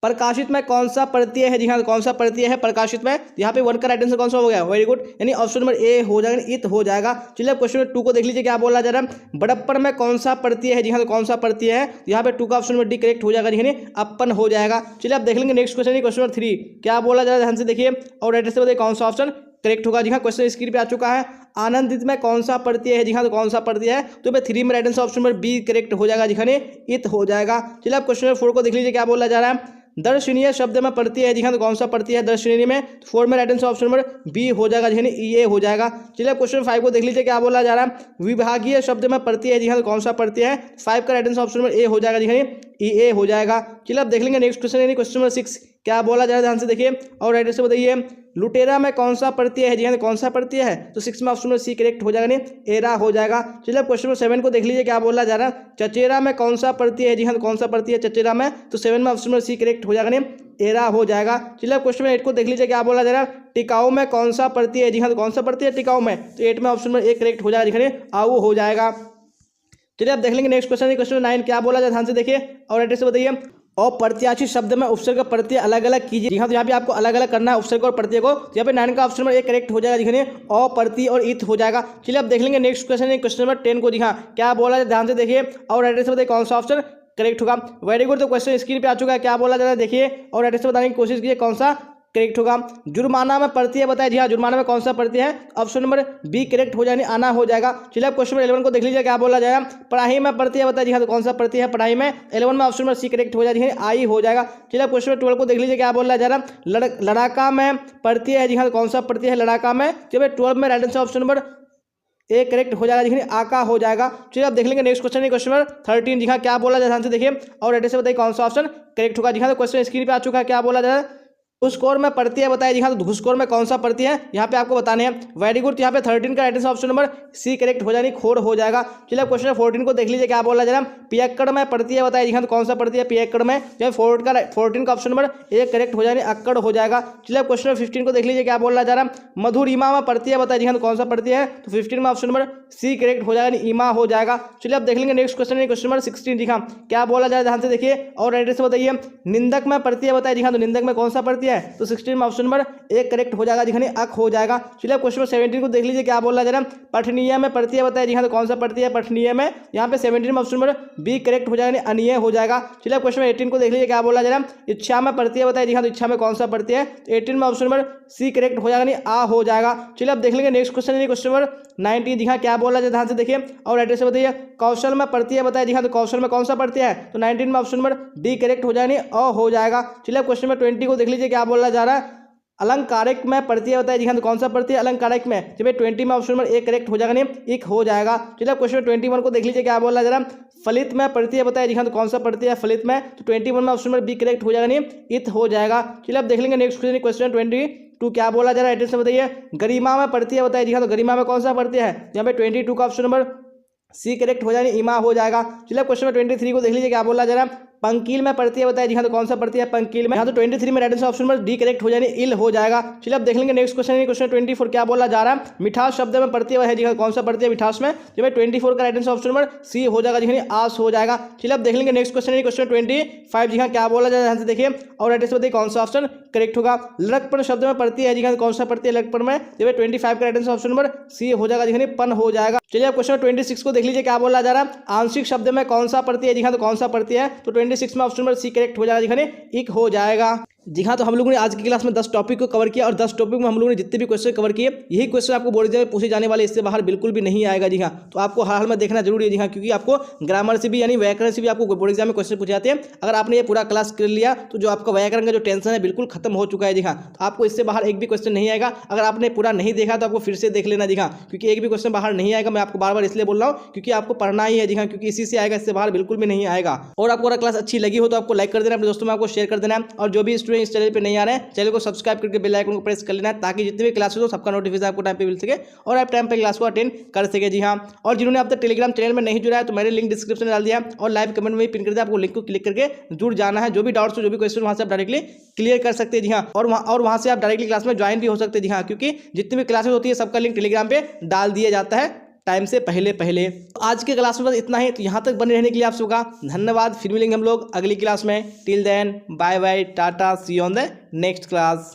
प्रकाशित में कौन सा प्रत्यय है जी हाँ, कौन सा प्रत्यय है प्रकाशित में, यहाँ पे वन का राइट आंसर कौन सा हो गया, वेरी गुड, यानी ऑप्शन नंबर ए हो जाएगा, इत हो जाएगा। चलिए क्वेश्चन नंबर 2 को देख लीजिए क्या बोला जा रहा है, बड़प्पन में कौन सा प्रत्यय है जी हाँ, तो कौन सा प्रत्यय है, यहाँ पे 2 का ऑप्शन नंबर डी करेक्ट हो जाएगा, यानी अपन हो जाएगा। चलिए आप देख लेंगे नेक्स्ट क्वेश्चन क्वेश्चन नंबर 3 क्या बोला जा रहा है, ध्यान से देखिए और राइट से बताइए कौन सा ऑप्शन करेक्ट होगा। जी हाँ, क्वेश्चन स्क्रीन पे आ चुका है। आनंदित में कौन सा प्रत्यय है? जी हाँ, तो कौन सा प्रत्यय है? तो भाई 3 में right answer option number B correct हो जाएगा। जी हाँ, इत हो जाएगा। चलिए आप क्वेश्चन नंबर 4 को देख लीजिए, क्या बोला जा रहा है। दर्शनीय शब्द में प्रत्यय है। जी हाँ, तो कौन सा प्रत्यय है दर्शनीय में? 4 में right answer option number B हो जाएगा। जी हाँ, ये हो जाएगा। चलिए आप क्वेश्चन 5 को देख लीजिए, क्या बोला जा रहा है। विभागीय शब्द में प्रत्यय है। जी हाँ, तो कौन सा प्रत्यय है? 5 का राइट आंसर ऑप्शन नंबर ए हो जाएगा। जी हाँ, ए हो जाएगा। चलिए आप देख लेंगे नेक्स्ट क्वेश्चन यानी क्वेश्चन नंबर 6 क्या बोला जा रहा है, ध्यान से देखिए और राइट से बताइए। लुटेरा में कौन सा प्रत्यय है? जी हाँ, कौन सा प्रत्यय है? तो 6 में ऑप्शन नंबर सी करेक्ट हो जाएगा, नहीं एरा हो जाएगा। चलिए अब क्वेश्चन नंबर 7 को देख लीजिए, क्या बोला जा रहा है। चचेरा में कौन सा प्रत्यय है? जी हाँ, कौन सा प्रत्यय है चचेरा में? तो 7 में ऑप्शन नंबर सी करेक्ट हो जाएगा, नहीं एरा हो जाएगा। चलिए अब क्वेश्चन नंबर 8 को देख लीजिए, क्या बोला जा रहा है। टिकाऊ में कौन सा प्रत्यय है? जी हाँ, तो कौन सा प्रत्यय है टिकाऊ में? तो 8 में ऑप्शन नंबर ए करेक्ट हो जाएगा, दिखने आओ हो जाएगा। चलिए अब देख लेंगे नेक्स्ट क्वेश्चन, क्वेश्चन 9 क्या बोला जाए, ध्यान से देखिए और राइट से बताइए। और प्रत्याशी शब्द में उपसर्ग प्रत्यय अलग अलग कीजिए। जी हाँ, तो यहाँ पे आपको अलग अलग करना है उपसर्ग और प्रत्यय को। तो यहाँ पे 9 का ऑप्शन नंबर एक करेक्ट हो जाएगा, दिखने और प्रति और इत हो जाएगा। चलिए अब देख लेंगे नेक्स्ट क्वेश्चन, क्वेश्चन नंबर 10 को। जी हाँ, क्या बोला जाए, ध्यान से देखिए और राइट से बताइए कौन सा ऑप्शन करेक्ट होगा। Very good. तो क्वेश्चन स्क्रीन पे आ चुका है, क्या बोला जा रहा है देखिए और राइट से बताने की कोशिश कीजिए कौन सा करेक्ट होगा। जुर्माना में प्रत्यय बताया। जी हाँ, जुर्माना में कौन सा प्रत्यय है? ऑप्शन नंबर बी करेक्ट हो जाए, आना हो जाएगा। चलिए अब क्वेश्चन नंबर 11 को देख लीजिए, क्या बोला जाएगा। पढ़ाई में प्रत्यय बताया। जी हाँ, तो कौन सा प्रत्यय है पढ़ाई में? 11 में ऑप्शन नंबर सी करेक्ट हो जाए, आई हो जाएगा। चलिए अब क्वेश्चन नंबर 12 को देख लीजिए, क्या बोला जा रहा। लड़ाका में प्रत्यय है। जी हाँ, तो कौन सा प्रत्यय है लड़ाका में? चलिए 12 में right answer option number A correct हो जाएगा, देखिए आका हो जाएगा। चलिए अब देख लेंगे नेक्स्ट क्वेश्चन, क्वेश्चन नंबर 13। जी हाँ, क्या बोला जाए, ध्यान से देखिए और राइट से बताइए कौन सा ऑप्शन करेक्ट होगा। जी हाँ, तो क्वेश्चन स्क्रीन पे आ चुका है, क्या बोला जाए। घुसखोर में प्रत्यय बताया। जी हाँ, तो घुसखोर में कौन सा प्रत्यय है यहाँ पे आपको बताने हैं। Very good. यहाँ पे 13 का right answer option number C correct हो जाए, खोर हो जाएगा। चलिए क्वेश्चन 14 को देख लीजिए, क्या बोला जा रहा है। पियक्कड़ में प्रत्यय बताया। जी हाँ, तो कौन सा प्रत्यय है पियक्कड़ में? जब 14 का ऑप्शन नंबर ए करेक्ट हो जाए, अक्कड़ हो जाएगा। चलिए क्वेश्चन नंबर 15 को देख लीजिए, क्या बोला जा रहा है। मधुरिमा में प्रत्यय बताया। जी हाँ, तो कौन सा प्रत्यय है? तो 15 में ऑप्शन नंबर सी करेक्ट हो जाएगा, ईमा हो जाएगा। चलिए अब देख लेंगे नेक्स्ट क्वेश्चन, क्वेश्चन नंबर 16। जी हाँ, क्या बोला जाए, ध्यान से देखिए और राइट से बताइए। निंदक में प्रत्यय बताया। जी हाँ, तो निंदक में कौन सा प्रत्यय है? तो 16 में ऑप्शन नंबर एक करेक्ट हो जाएगा, दिखने अक हो जाएगा। चलिए क्वेश्चन नंबर 17 को देख लीजिए, क्या बोला जा रहा है। पठनीय में प्रत्यय बताया। जी हाँ, तो कौन सा प्रत्यय है पठनीय में? यहाँ पे 17 में ऑप्शन नंबर बी करेक्ट हो जाएगा, अनिय हो जाएगा। चलिए क्वेश्चन नंबर 18 को देख लीजिए, क्या बोला जा रहा है। इच्छा में प्रत्यय बताया। जी हाँ, तो इच्छा में कौन सा प्रत्यय है? 18 में ऑप्शन नंबर सी करेक्ट हो जाएगा, आ हो जाएगा। चलिए अब देख लेंगे नेक्स्ट क्वेश्चन, क्वेश्चन नंबर 19। जी हाँ, क्या बोला जाए, ध्यान से देखिए और राइट से बताइए। कौशल में प्रत्यय बताया। जी हाँ, तो कौशल में कौन सा प्रत्यय है? तो 19 में ऑप्शन नंबर डी करेक्ट हो जाएगा, अ हो जाएगा। चलिए क्वेश्चन नंबर 20 को देख लीजिए, क्या बोला जा रहा है। अलंकारिक में प्रत्यय बताया। जी हाँ, तो कौन सा प्रत्यय अलंकारिक में? जब 20 में ऑप्शन नंबर ए करेक्ट हो जाएगा, नहीं एक हो जाएगा। चलिए क्वेश्चन 21 को देख लीजिए, क्या बोला जा रहा। फलित में प्रत्यय बताया। जी हाँ, तो कौन सा प्रत्यय है फलित में? तो 21 में ऑप्शन नंबर बी करेक्ट हो जाएगा, नहीं इत हो जाएगा। चलिए अब देख लेंगे नेक्स्ट क्वेश्चन, क्वेश्चन 22 क्या बोला जा रहा है, एड्रेस से बताइए। गरिमा में प्रत्यय बताया। जी हाँ, तो गरिमा में कौन सा प्रत्यय है? यहाँ पे 22 का ऑप्शन नंबर सी करेक्ट हो जाएगा, इमा हो जाएगा। चलिए क्वेश्चन नंबर 23 को देख लीजिए, क्या बोला जा रहा है। पंकील में प्रत्यय बताया। जी हाँ, तो कौन सा प्रत्यय है पंकील में? यहाँ तो 23 में right answer option number D correct हो जाए, इल हो जाएगा। चलिए अब देख लेंगे नेक्स्ट क्वेश्चन, क्वेश्चन 24 क्या बोला जा रहा है। मिठास शब्द में प्रत्यय है। जी हाँ, कौन सा प्रत्यय मिठास में? जब 24 का right answer option number C हो जाएगा, जी आस हो जाएगा। चलिए अब देख लेंगे नेक्स्ट क्वेश्चन, क्वेश्चन 25। जी हाँ, क्या बोला जा रहा है, ध्यान से देखिए और राइट से बताइए कौन सा ऑप्शन करेक्ट होगा। लड़कपन शब्द में प्रत्यय है। जी हाँ, कौन सा प्रत्यय लड़कपन में? जब 25 का right answer option number C हो जाएगा, जी पन हो जाएगा। चलिए अब क्वेश्चन 26 को देख लीजिए, क्या बोला जा रहा है। आंशिक शब्द में कौन सा प्रत्यय है? जी हाँ, तो कौन सा प्रत्यय है? तो 26 में ऑप्शन नंबर सी करेक्ट हो जाएगा, दिखाने एक हो जाएगा। जी हाँ, तो हम लोगों ने आज की क्लास में 10 टॉपिक को कवर किया और 10 टॉपिक में हम लोगों ने जितने भी क्वेश्चन कवर किए, यही क्वेश्चन आपको बोर्ड एग्जाम में पूछे जाने वाले, इससे बाहर बिल्कुल भी नहीं आएगा। जी हाँ, तो आपको हाल में देखना जरूरी है। जी हाँ, क्योंकि आपको ग्रामर से भी यानी व्याकरण से भी आपको बोर्ड एग्जाम में क्वेश्चन पूछे जाते हैं। अगर आपने ये पूरा क्लास कर लिया तो जो आपका व्याकरण का जो टेंशन है बिल्कुल खत्म हो चुका है। जी हाँ, तो आपको इससे बाहर एक भी क्वेश्चन नहीं आएगा। अगर आपने पूरा नहीं देखा तो आपको फिर से देख लेना। जी हाँ, क्योंकि एक भी क्वेश्चन बाहर नहीं आएगा। मैं आपको बार बार इसलिए बोल रहा हूँ क्योंकि आपको पढ़ना ही है। जी हाँ, क्योंकि इसी से आएगा, इससे बाहर बिल्कुल भी नहीं आएगा। और आपको अगर क्लास अच्छी लगी हो तो आपको लाइक कर देना, अपने दोस्तों में आपको शेयर कर देना। और जो भी स्टूडेंट इस चैनल पर नहीं आ रहे हैं, चैनल को सब्सक्राइब करके बेल आइकन को प्रेस कर लेना है, ताकि जितने भी क्लासेस हो सबका नोटिफिकेशन आपको टाइम पे मिल सके और आप टाइम पे क्लास को अटेंड कर सके। जी हाँ, और जिन्होंने अब तक टेलीग्राम चैनल में नहीं जुड़ा है तो मैंने लिंक डिस्क्रिप्शन में डाल दिया और लाइव कमेंट में पिन कर दिया। आपको लिंक को क्लिक करके जुड़ जाना है। जो भी डाउट्स हो, जो भी क्वेश्चन, वहाँ से आप डायरेक्टली क्लियर कर सकते हैं। जी हाँ, और वहाँ से आप डायरेक्टली क्लास में ज्वाइन भी हो सकते हैं। जी हाँ, क्योंकि जितनी भी क्लासेस होती है सबका लिंक टेलीग्राम पे डाल दिया जाता है टाइम से पहले। तो आज के क्लास में बस इतना ही। तो यहाँ तक बने रहने के लिए आप सबका धन्यवाद। फिर मिलेंगे हम लोग अगली क्लास में। Till then bye bye, tata, see you on the next class.